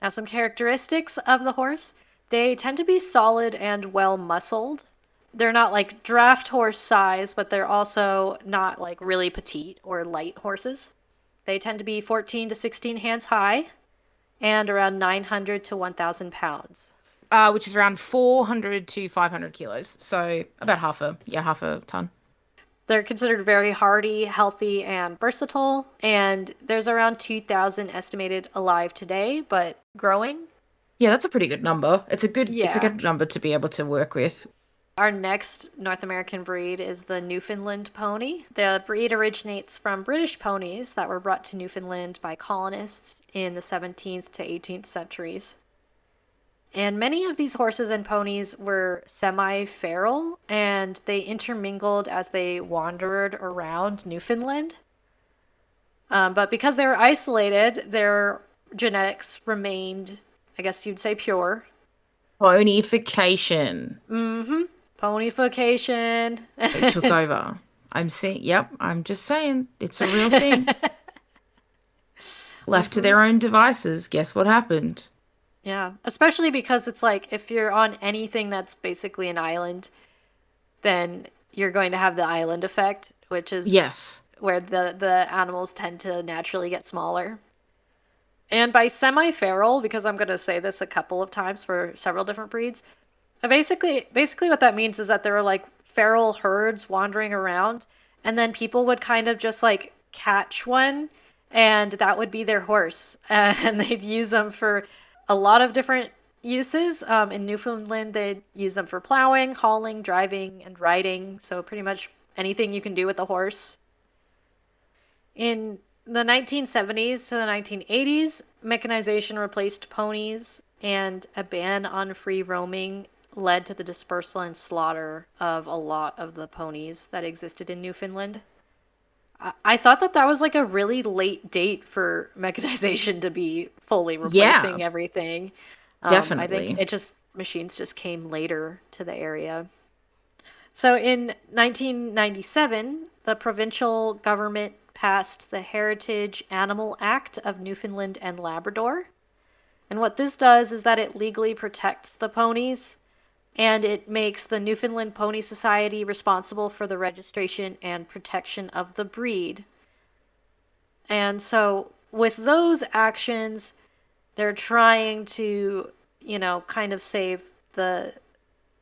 Speaker 1: Now, some characteristics of the horse, they tend to be solid and well muscled. They're not like draft horse size, but they're also not like really petite or light horses. They tend to be 14 to 16 hands high and around 900 to 1,000 pounds.
Speaker 2: Which is around 400 to 500 kilos. So about half a ton.
Speaker 1: They're considered very hardy, healthy, and versatile, and there's around 2,000 estimated alive today, but growing.
Speaker 2: Yeah, that's a pretty good number. It's a
Speaker 1: Yeah.
Speaker 2: good number to be able to work with.
Speaker 1: Our next North American breed is the Newfoundland pony. The breed originates from British ponies that were brought to Newfoundland by colonists in the 17th to 18th centuries. And many of these horses and ponies were semi feral and they intermingled as they wandered around Newfoundland. But because they were isolated, their genetics remained, I guess you'd say, pure.
Speaker 2: Ponification.
Speaker 1: Mm hmm. Ponyfication.
Speaker 2: It took over. Yep, I'm just saying, it's a real thing. Left to
Speaker 1: Mm-hmm.
Speaker 2: their own devices, guess what happened?
Speaker 1: Yeah. Especially because it's like if you're on anything that's basically an island, then you're going to have the island effect, which is
Speaker 2: Yes.
Speaker 1: where the animals tend to naturally get smaller. And by semi-feral, because I'm going to say this a couple of times for several different breeds, basically what that means is that there are like feral herds wandering around, and then people would kind of just like catch one, and that would be their horse, and they'd use them for a lot of different uses. In Newfoundland, they'd use them for plowing, hauling, driving, and riding. So pretty much anything you can do with a horse. In the 1970s to the 1980s, mechanization replaced ponies, and a ban on free roaming led to the dispersal and slaughter of a lot of the ponies that existed in Newfoundland. I thought that that was like a really late date for mechanization to be fully
Speaker 2: Yeah,
Speaker 1: replacing everything. I think
Speaker 2: definitely.
Speaker 1: machines just came later to the area. So in 1997, the provincial government passed the Heritage Animal Act of Newfoundland and Labrador. And what this does is that it legally protects the ponies and it makes the Newfoundland Pony Society responsible for the registration and protection of the breed. And so with those actions, they're trying to, kind of save the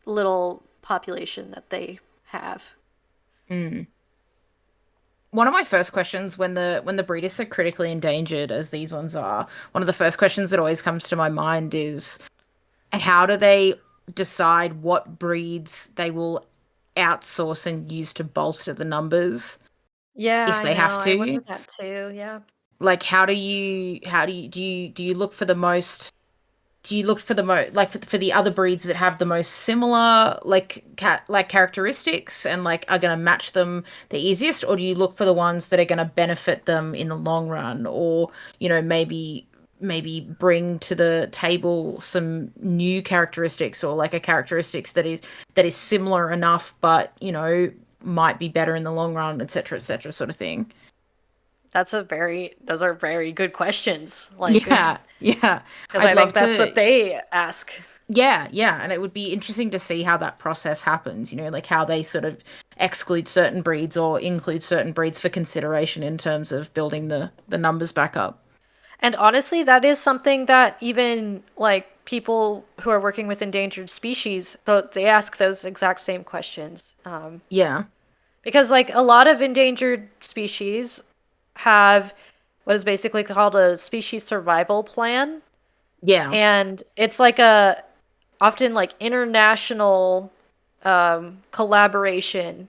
Speaker 1: little population that they have.
Speaker 2: Mm. One of my first questions when the breed is so critically endangered as these ones are, one of the first questions that always comes to my mind is how do they decide what breeds they will outsource and use to bolster the numbers
Speaker 1: Yeah,
Speaker 2: if
Speaker 1: I
Speaker 2: they have
Speaker 1: know. I
Speaker 2: to?
Speaker 1: wonder that too. Yeah.
Speaker 2: Like how do you look for the most do you look for the most like for the other breeds that have the most similar characteristics and like are going to match them the easiest, or do you look for the ones that are going to benefit them in the long run, or maybe bring to the table some new characteristics, or like a characteristics that is similar enough but might be better in the long run, etc., sort of thing.
Speaker 1: Those are very good questions. Like,
Speaker 2: Yeah, yeah.
Speaker 1: because
Speaker 2: I'd
Speaker 1: I
Speaker 2: love
Speaker 1: think that's what
Speaker 2: to.
Speaker 1: they ask.
Speaker 2: Yeah, yeah, and it would be interesting to see how that process happens, like how they sort of exclude certain breeds or include certain breeds for consideration in terms of building the numbers back up.
Speaker 1: And honestly, that is something that even like people who are working with endangered species, though they ask those exact same questions.
Speaker 2: Yeah.
Speaker 1: Because like a lot of endangered species have what is basically called a species survival plan,
Speaker 2: Yeah.
Speaker 1: and it's like a often like international collaboration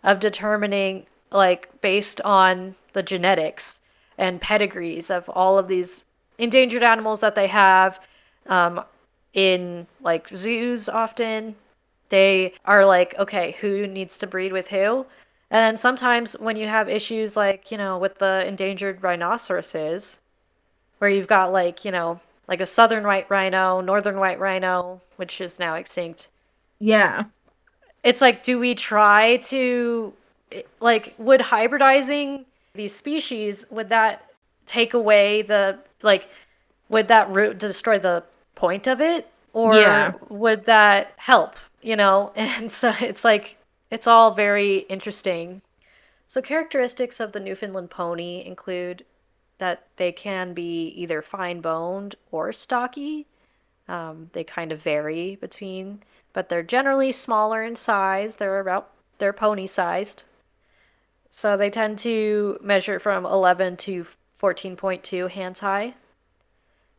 Speaker 1: of determining like based on the genetics and pedigrees of all of these endangered animals that they have um, in like zoos often they are like okay who needs to breed with who and sometimes when you have issues like with the endangered rhinoceroses where you've got like like a southern white rhino northern white rhino which is now extinct
Speaker 2: Yeah.
Speaker 1: it's like do we try to like would hybridizing these species would that take away the like would that root destroy the point of it or
Speaker 2: Yeah.
Speaker 1: would that help and so it's like it's all very interesting so characteristics of the Newfoundland pony include that they can be either fine boned or stocky they kind of vary between, but they're generally smaller in size. They're pony sized. So they tend to measure from 11 to 14.2 hands high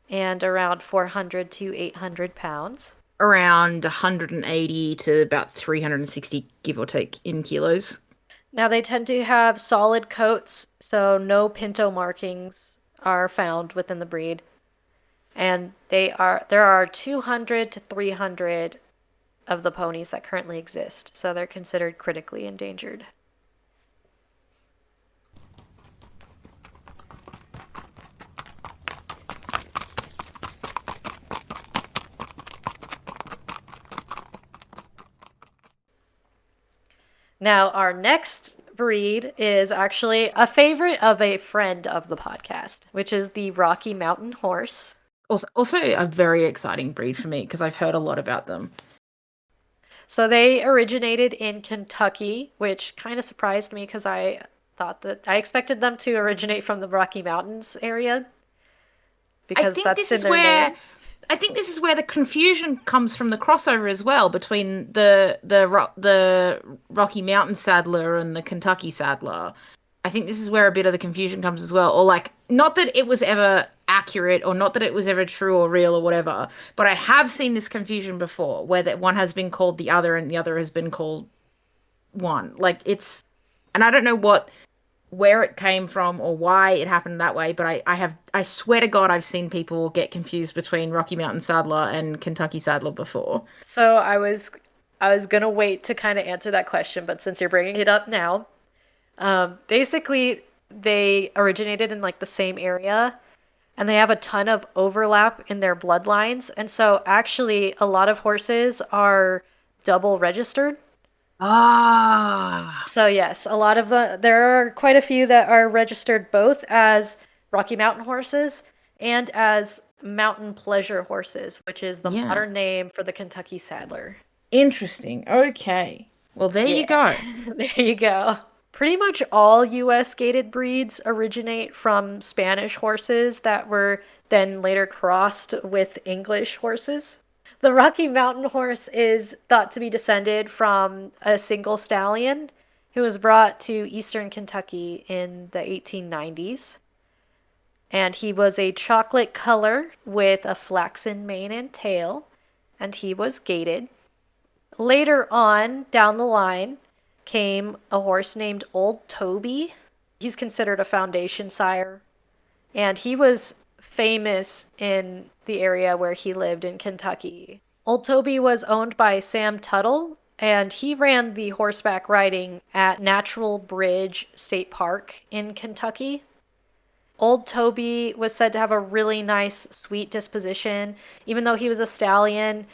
Speaker 1: and around 400 to 800 pounds.
Speaker 2: Around 180 to about 360, give or take, in kilos.
Speaker 1: Now they tend to have solid coats, so no pinto markings are found within the breed. And there are 200 to 300 of the ponies that currently exist, so they're considered critically endangered. Now, our next breed is actually a favorite of a friend of the podcast, which is the Rocky Mountain Horse.
Speaker 2: Also a very exciting breed for me because I've heard a lot about them.
Speaker 1: So they originated in Kentucky, which kind of surprised me because I expected them to originate from the Rocky Mountains area
Speaker 2: I
Speaker 1: because
Speaker 2: think
Speaker 1: that's
Speaker 2: this
Speaker 1: in
Speaker 2: is
Speaker 1: their
Speaker 2: where
Speaker 1: name.
Speaker 2: I think this is where the confusion comes from the crossover as well between the Rocky Mountain Saddler and the Kentucky Saddler. I think this is where a bit of the confusion comes as well. Or like not that it was ever accurate or not that it was ever true or real or whatever, but I have seen this confusion before where that one has been called the other and the other has been called one. Like it's and I don't know where it came from or why it happened that way, but I swear to God I've seen people get confused between Rocky Mountain Saddler and Kentucky Saddler before.
Speaker 1: So I was gonna wait to kind of answer that question, but since you're bringing it up now, basically they originated in like the same area, and they have a ton of overlap in their bloodlines, and so actually a lot of horses are double registered.
Speaker 2: Ah,
Speaker 1: So yes, there are quite a few that are registered both as Rocky Mountain horses and as mountain pleasure horses, which is the
Speaker 2: yeah.
Speaker 1: modern name for the Kentucky Saddler.
Speaker 2: Interesting. Okay. Well, there you
Speaker 1: Yeah,
Speaker 2: go.
Speaker 1: there you go. Pretty much all US gated breeds originate from Spanish horses that were then later crossed with English horses. The Rocky Mountain horse is thought to be descended from a single stallion who was brought to eastern Kentucky in the 1890s. And he was a chocolate color with a flaxen mane and tail, and he was gaited. Later on, down the line, came a horse named Old Toby. He's considered a foundation sire, and he was famous in the area where he lived in Kentucky. Old Toby was owned by Sam Tuttle, and he ran the horseback riding at Natural Bridge State Park in Kentucky. Old Toby was said to have a really nice, sweet disposition. Even though he was a stallion,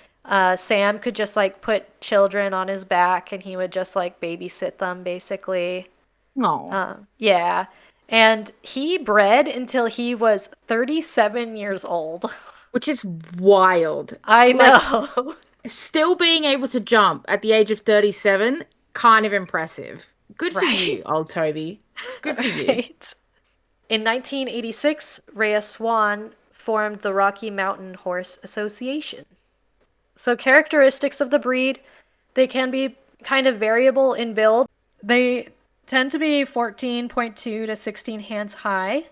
Speaker 1: Sam could just like put children on his back and he would just like babysit them basically.
Speaker 2: No.
Speaker 1: Yeah. And he bred until he was 37 years old.
Speaker 2: Which is wild.
Speaker 1: I
Speaker 2: Like,
Speaker 1: know.
Speaker 2: still being able to jump at the age of 37, kind of impressive. Good for
Speaker 1: Right.
Speaker 2: you, old Toby. Good for you.
Speaker 1: Right. In 1986, Rhea Swan formed the Rocky Mountain Horse Association. So, characteristics of the breed, they can be kind of variable in build. They tend to be 14.2 to 16 hands high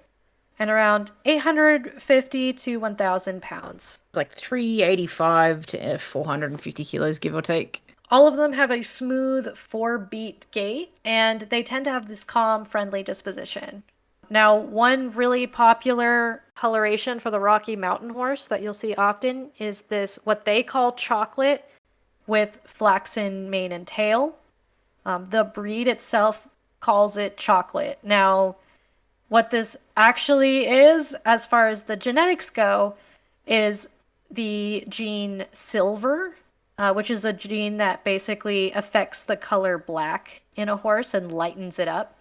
Speaker 1: and around 850 to 1,000 pounds.
Speaker 2: It's like 385 to 450 kilos, give or take.
Speaker 1: All of them have a smooth four beat gait and they tend to have this calm, friendly disposition. Now, one really popular coloration for the Rocky Mountain horse that you'll see often is this what they call chocolate with flaxen mane and tail. The breed itself calls it chocolate. Now, what this actually is, as far as the genetics go, is the gene silver, which is a gene that basically affects the color black in a horse and lightens it up.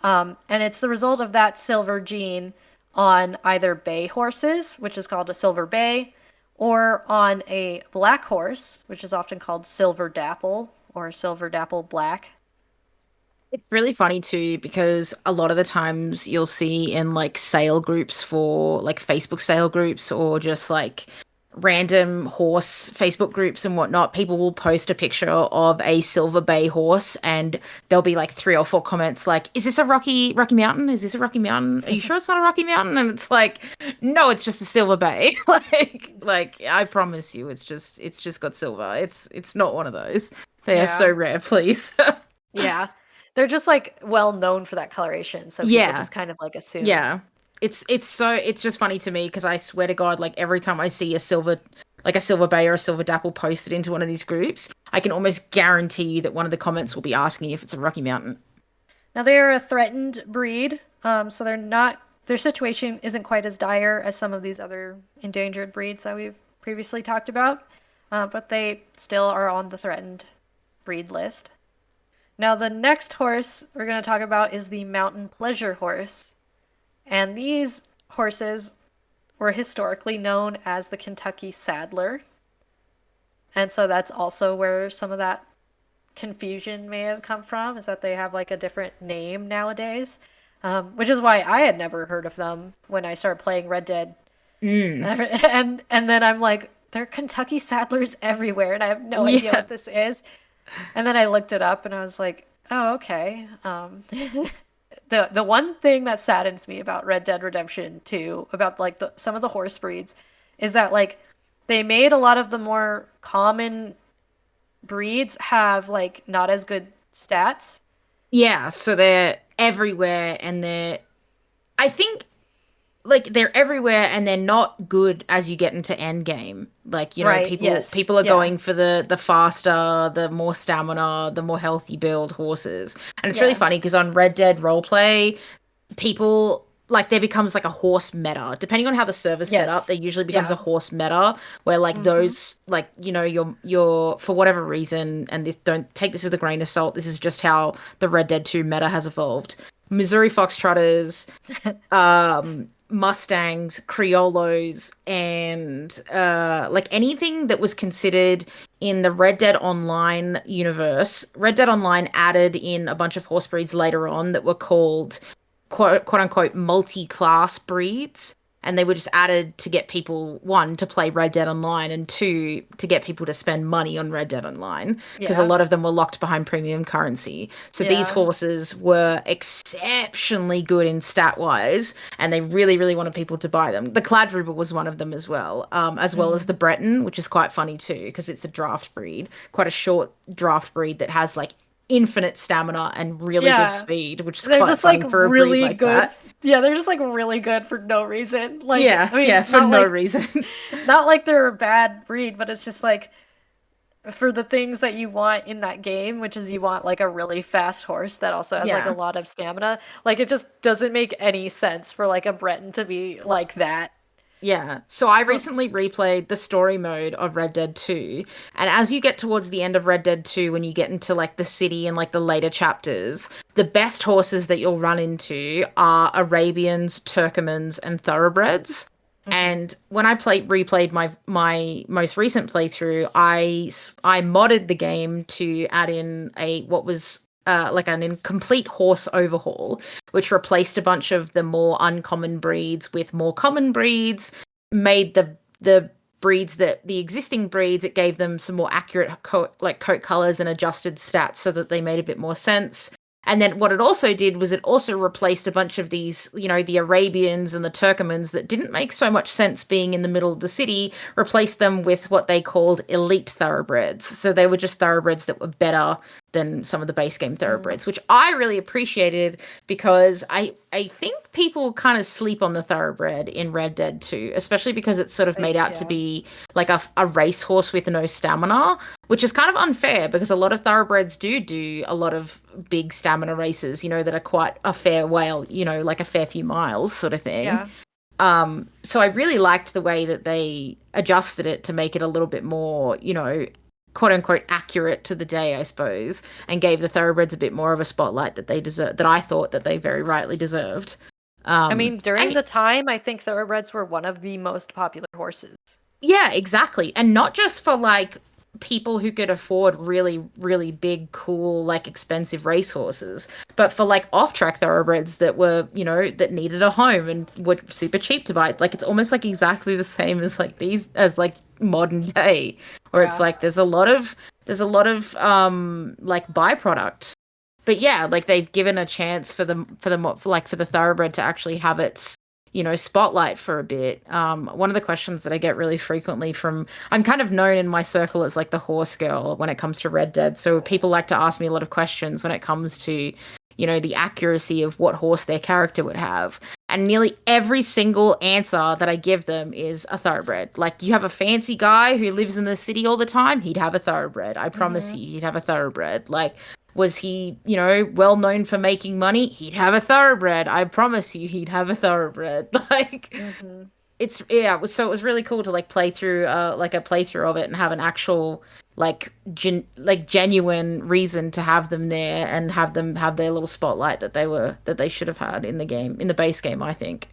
Speaker 1: And it's the result of that silver gene on either bay horses, which is called a silver bay, or on a black horse, which is often called silver dapple or silver dapple black.
Speaker 2: It's really funny too because a lot of the times you'll see in like sale groups for like Facebook sale groups or just like random horse Facebook groups and whatnot, people will post a picture of a silver bay horse and there'll be like three or four comments like, is this a Rocky Mountain? Is this a Rocky Mountain? Are you sure it's not a Rocky Mountain? And it's like, no, it's just a silver bay. like I promise you, it's just got silver. It's not one of those. They are so
Speaker 1: Yeah.
Speaker 2: rare, please.
Speaker 1: Yeah. They're just like well known for that coloration, so people
Speaker 2: Yeah.
Speaker 1: just kind of like assume.
Speaker 2: Yeah. It's just funny to me because I swear to God, like every time I see a silver bay or a silver dapple posted into one of these groups, I can almost guarantee you that one of the comments will be asking if it's a Rocky Mountain.
Speaker 1: Now they are a threatened breed, so their situation isn't quite as dire as some of these other endangered breeds that we've previously talked about, but they still are on the threatened breed list. Now, the next horse we're going to talk about is the mountain pleasure horse. And these horses were historically known as the Kentucky Saddler. And so that's also where some of that confusion may have come from, is that they have like a different name nowadays. Which is why I had never heard of them when I started playing Red Dead.
Speaker 2: Mm.
Speaker 1: And then I'm like, there are Kentucky Saddlers everywhere, and I have no idea
Speaker 2: Yeah.
Speaker 1: what this is. And then I looked it up, and I was like, oh, okay. The one thing that saddens me about Red Dead Redemption 2, about like some of the horse breeds, is that like they made a lot of the more common breeds have like not as good stats.
Speaker 2: Yeah, so they're everywhere and I think like they're everywhere and they're not good as you get into end game. Like,
Speaker 1: Right,
Speaker 2: people
Speaker 1: yes.
Speaker 2: people are
Speaker 1: Yeah.
Speaker 2: going for the faster, the more stamina, the more healthy build horses. And it's really
Speaker 1: Yeah.
Speaker 2: funny because on Red Dead roleplay, people like there becomes like a horse meta. Depending on how the server's set up,
Speaker 1: Yes.
Speaker 2: there usually becomes a
Speaker 1: Yeah.
Speaker 2: horse meta where like
Speaker 1: Mm-hmm.
Speaker 2: those like you're for whatever reason, and this don't take this with a grain of salt. This is just how the Red Dead 2 meta has evolved. Missouri Foxtrotters, Mustangs, Criollos, and like anything that was considered in the Red Dead Online universe. Red Dead Online added in a bunch of horse breeds later on that were called quote unquote multi-class breeds. And they were just added to get people, one, to play Red Dead Online, and two, to get people to spend money on Red Dead Online, because a
Speaker 1: Yeah.
Speaker 2: lot of them were locked behind premium currency. So these
Speaker 1: Yeah.
Speaker 2: horses were exceptionally good in stat wise, and they really, really wanted people to buy them. The Cladruber was one of them as well as the
Speaker 1: Mm-hmm.
Speaker 2: Breton, which is quite funny too, because it's a draft breed, quite a short draft breed that has like infinite stamina and really good
Speaker 1: Yeah.
Speaker 2: speed, which is
Speaker 1: They're
Speaker 2: quite
Speaker 1: just like
Speaker 2: funny for a breed
Speaker 1: really
Speaker 2: like
Speaker 1: good.
Speaker 2: that.
Speaker 1: Yeah, they're just like really good for no reason. Like,
Speaker 2: Yeah,
Speaker 1: I mean,
Speaker 2: yeah, for no reason.
Speaker 1: not like they're a bad breed, but it's just like for the things that you want in that game, which is you want like a really fast horse that also has like a
Speaker 2: Yeah.
Speaker 1: lot of stamina. Like it just doesn't make any sense for like a Breton to be like that.
Speaker 2: Yeah. So I recently replayed the story mode of Red Dead 2, and as you get towards the end of Red Dead 2, when you get into like the city and like the later chapters, the best horses that you'll run into are Arabians, Turkomans, and Thoroughbreds.
Speaker 1: Mm-hmm.
Speaker 2: And when I replayed my most recent playthrough, I modded the game to add in a what was like an incomplete horse overhaul, which replaced a bunch of the more uncommon breeds with more common breeds, made the breeds that the existing breeds, it gave them some more accurate coat colors and adjusted stats so that they made a bit more sense. And then what it also did was it also replaced a bunch of these, the Arabians and the Turkomans that didn't make so much sense being in the middle of the city, replaced them with what they called elite thoroughbreds. So they were just thoroughbreds that were better than some of the base game
Speaker 1: Mm.
Speaker 2: thoroughbreds, which I really appreciated because I think people kind of sleep on the thoroughbred in Red Dead 2, especially because it's sort of made out to
Speaker 1: Yeah.
Speaker 2: be like a racehorse with no stamina, which is kind of unfair because a lot of thoroughbreds do a lot of big stamina races, that are quite a fair whale, like a fair few miles sort of thing.
Speaker 1: Yeah.
Speaker 2: So I really liked the way that they adjusted it to make it a little bit more, quote unquote accurate to the day, I suppose, and gave the thoroughbreds a bit more of a spotlight that they deserve, that I thought that they very rightly deserved.
Speaker 1: I mean, during
Speaker 2: And
Speaker 1: the time, I think thoroughbreds were one of the most popular horses.
Speaker 2: yeah, exactly. And not just for like people who could afford really, really big, cool, like expensive racehorses, but for like off-track thoroughbreds that were, that needed a home and were super cheap to buy. Like it's almost like exactly the same as like as like modern day, where it's
Speaker 1: Yeah.
Speaker 2: like there's a lot of like byproduct. But yeah, like they've given a chance for the thoroughbred to actually have its spotlight for a bit. One of the questions that I get really frequently I'm kind of known in my circle as like the horse girl when it comes to Red Dead. So people like to ask me a lot of questions when it comes to, the accuracy of what horse their character would have. And nearly every single answer that I give them is a thoroughbred. Like, you have a fancy guy who lives in the city all the time, he'd have a thoroughbred. I promise
Speaker 1: Mm-hmm.
Speaker 2: you, he'd have a thoroughbred. Like, was he, well known for making money? He'd have a thoroughbred. I promise you, he'd have a thoroughbred. Like,
Speaker 1: Mm-hmm.
Speaker 2: it's yeah, so it was really cool to like play through like a playthrough of it and have an actual like genuine reason to have them there and have them have their little spotlight that they should have had in the game, in the base game, I think.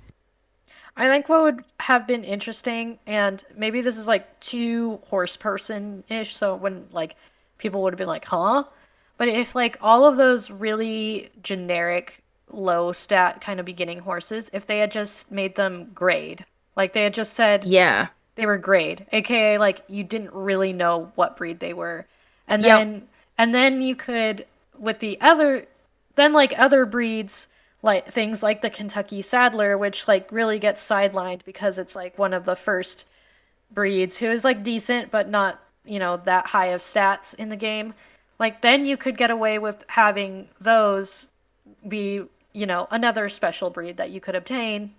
Speaker 1: I think what would have been interesting, and maybe this is like too horse person ish, so when like people would have been like, huh? But if like all of those really generic, low stat kind of beginning horses, if they had just made them grade, like they had just said
Speaker 2: Yeah.
Speaker 1: they were grade, aka like you didn't really know what breed they were. And
Speaker 2: Yep.
Speaker 1: then and then you could with the other then like other breeds like things like the Kentucky Saddler, which like really gets sidelined because it's like one of the first breeds who is like decent but not, that high of stats in the game. Like then you could get away with having those be, another special breed that you could obtain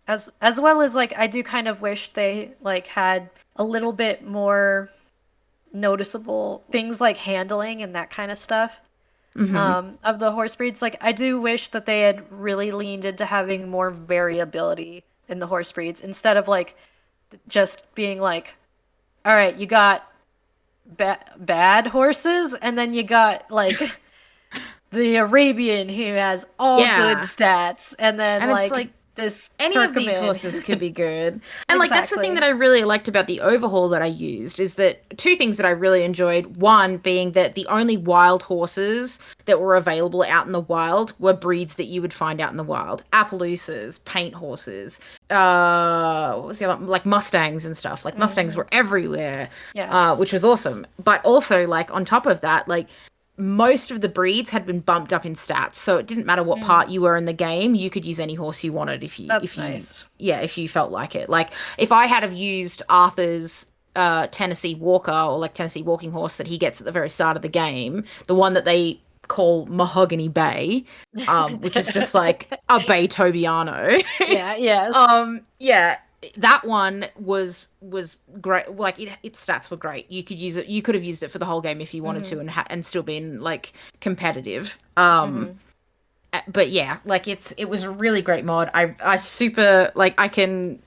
Speaker 1: as well as like I do kind of wish they like had a little bit more noticeable things like handling and that kind of stuff
Speaker 2: Hmm.
Speaker 1: of the horse breeds. Like I do wish that they had really leaned into having more variability in the horse breeds instead of like just being like, all right, you got bad horses, and then you got like the Arabian who has all good
Speaker 2: Yeah.
Speaker 1: stats, and then
Speaker 2: And it's
Speaker 1: like
Speaker 2: like
Speaker 1: this
Speaker 2: any of these
Speaker 1: Turkoman.
Speaker 2: horses could be good. And like that's the thing that
Speaker 1: Exactly.
Speaker 2: I really liked about the overhaul that I used is that two things that I really enjoyed. One being that the only wild horses that were available out in the wild were breeds that you would find out in the wild. Appaloosas, paint horses, what was the other, like Mustangs and stuff. Like Mustangs
Speaker 1: Hmm.
Speaker 2: were everywhere,
Speaker 1: Yeah.
Speaker 2: which was awesome. But also like on top of that, like most of the breeds had been bumped up in stats, so it didn't matter what
Speaker 1: Mm,
Speaker 2: part you were in the game. You could use any horse you wanted
Speaker 1: that's nice.
Speaker 2: yeah, if you felt like it. Like if I had have used Arthur's Tennessee Walker, or like Tennessee Walking Horse that he gets at the very start of the game, the one that they call Mahogany Bay, which is just like a Bay Tobiano.
Speaker 1: Yeah, yes.
Speaker 2: Yeah, that one was great. Like its stats were great. You could use it. You could have used it for the whole game if you wanted
Speaker 1: Hmm.
Speaker 2: to, and still been like competitive.
Speaker 1: Hmm.
Speaker 2: But yeah, like it was a really great mod. I super like I can.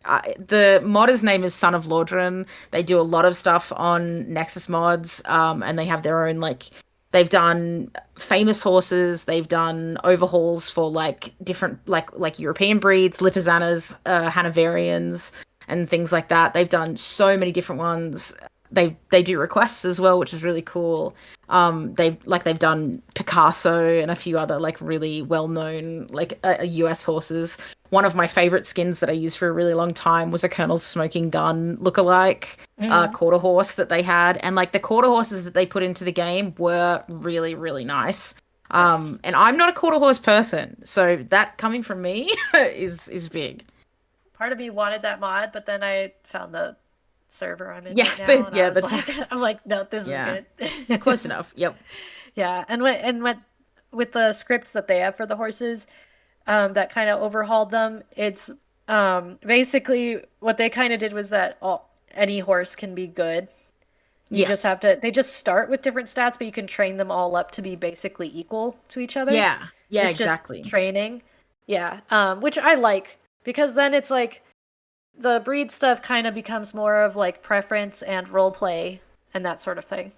Speaker 2: The modder's name is Son of Lordran. They do a lot of stuff on Nexus mods, and they have their own like they've done famous horses. They've done overhauls for like different like European breeds, Lipizzanas, Hanoverians, and things like that. They've done so many different ones. They do requests as well, which is really cool. They've done Picasso and a few other like really well known like US horses. One of my favorite skins that I used for a really long time was a Colonel's Smoking Gun lookalike
Speaker 1: Hmm.
Speaker 2: quarter horse that they had, and like the quarter horses that they put into the game were really really nice.
Speaker 1: Nice.
Speaker 2: And I'm not a quarter horse person, so that coming from me is big.
Speaker 1: Part of me wanted that mod, but then I found the server I'm in
Speaker 2: Yeah,
Speaker 1: right now, and I
Speaker 2: yeah,
Speaker 1: was like, I'm like, no, this is
Speaker 2: yeah,
Speaker 1: good.
Speaker 2: close enough. Yep.
Speaker 1: Yeah, and with the scripts that they have for the horses, that kind of overhauled them. It's basically what they kind of did was that any horse can be good. You
Speaker 2: Yeah.
Speaker 1: just have to. They just start with different stats, but you can train them all up to be basically equal to each other.
Speaker 2: Yeah. Yeah,
Speaker 1: It's just
Speaker 2: exactly.
Speaker 1: training. Yeah, which I like because then it's like the breed stuff kind of becomes more of like preference and role play and that sort of thing.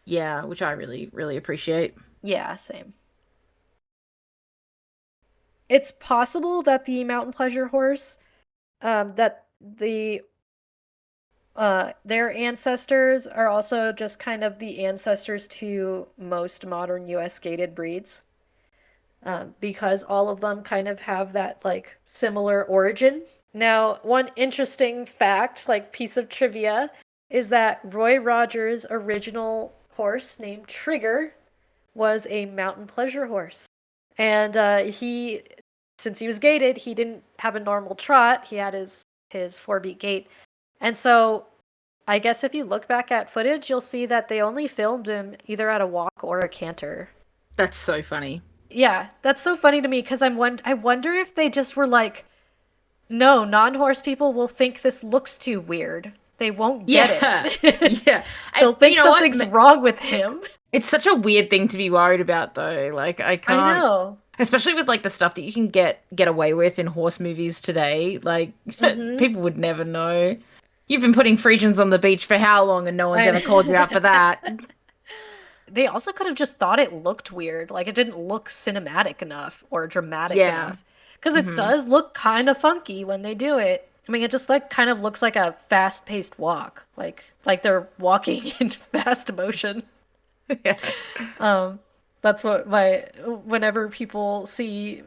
Speaker 2: Yeah, which I really, really appreciate.
Speaker 1: Yeah, same. It's possible that the mountain pleasure horse, that their ancestors are also just kind of the ancestors to most modern U.S. gated breeds, because all of them kind of have that like similar origin. Now, one interesting fact, like piece of trivia, is that Roy Rogers' original horse named Trigger was a mountain pleasure horse. And since he was gated, he didn't have a normal trot. He had his 4-beat gait. And so I guess if you look back at footage, you'll see that they only filmed him either at a walk or a canter.
Speaker 2: That's so funny.
Speaker 1: Yeah, that's so funny to me because I wonder if they just were like, no, non-horse people will think this looks too weird. They won't get
Speaker 2: Yeah.
Speaker 1: it.
Speaker 2: Yeah.
Speaker 1: They'll
Speaker 2: You
Speaker 1: think
Speaker 2: know what?
Speaker 1: something's wrong with him.
Speaker 2: It's such a weird thing to be worried about though. Like I
Speaker 1: I
Speaker 2: can't
Speaker 1: know.
Speaker 2: Especially with like the stuff that you can get away with in horse movies today. Like
Speaker 1: Hmm.
Speaker 2: people would never know. You've been putting Frisians on the beach for how long and no one's ever called you out for that?
Speaker 1: They also could have just thought it looked weird. Like it didn't look cinematic enough or dramatic
Speaker 2: Yeah.
Speaker 1: enough. Because it
Speaker 2: Hmm.
Speaker 1: does look kind of funky when they do it. I mean, it just like kind of looks like a fast-paced walk. Like they're walking in fast motion.
Speaker 2: Yeah.
Speaker 1: That's what my whenever people see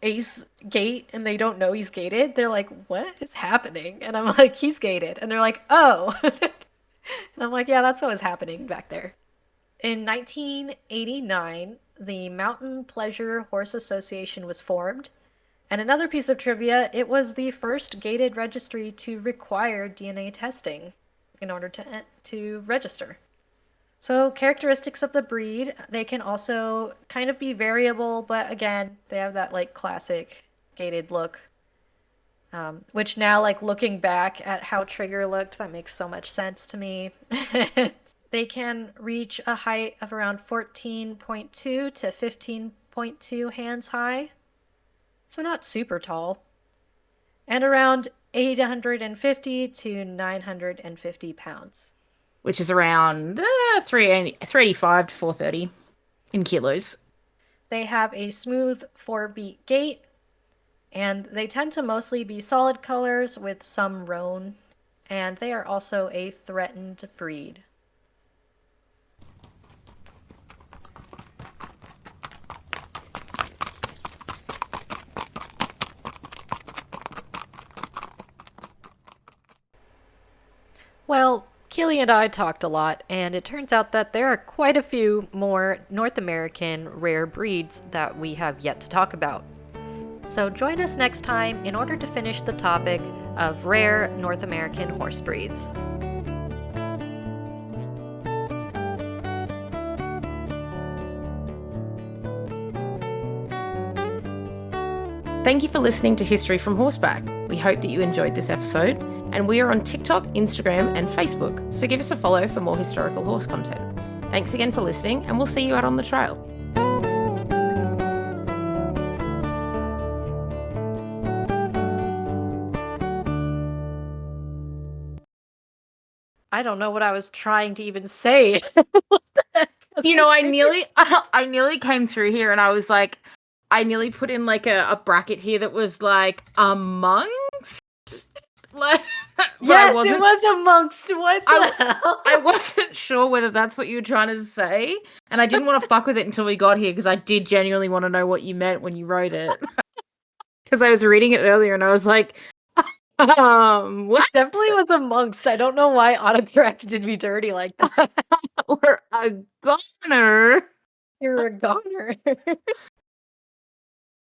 Speaker 1: Ace gate and they don't know he's gated, they're like, "What is happening?" And I'm like, "He's gated." And they're like, "Oh." And I'm like, "Yeah, that's what was happening back there." In 1989, the Mountain Pleasure Horse Association was formed. And another piece of trivia, it was the first gated registry to require DNA testing in order to register. So, characteristics of the breed, they can also kind of be variable, but again, they have that like classic gated look. Which now, like looking back at how Trigger looked, that makes so much sense to me. They can reach a height of around 14.2 to 15.2 hands high, so not super tall, and around 850 to 950 pounds.
Speaker 2: Which is around 385 to 430 in kilos.
Speaker 1: They have a smooth 4-beat gait, and they tend to mostly be solid colors with some roan, and they are also a threatened breed. Well, Keely and I talked a lot, and it turns out that there are quite a few more North American rare breeds that we have yet to talk about. So join us next time in order to finish the topic of rare North American horse breeds.
Speaker 2: Thank you for listening to History from Horseback. We hope that you enjoyed this episode, and we are on TikTok, Instagram, and Facebook, so give us a follow for more historical horse content. Thanks again for listening, and we'll see you out on the trail.
Speaker 1: I don't know what I was trying to even say.
Speaker 2: You know, I nearly came through here, and I was like, I nearly put in like a bracket here that was like amongst, like, but I
Speaker 1: Yes, it
Speaker 2: wasn't.
Speaker 1: was amongst. What the hell?
Speaker 2: I wasn't sure whether that's what you were trying to say, and I didn't want to fuck with it until we got here because I did genuinely want to know what you meant when you wrote it. Because I was reading it earlier and I was like, what?
Speaker 1: Definitely was amongst. I don't know why autocorrect did me dirty like that.
Speaker 2: Or a governor?
Speaker 1: You're a goner.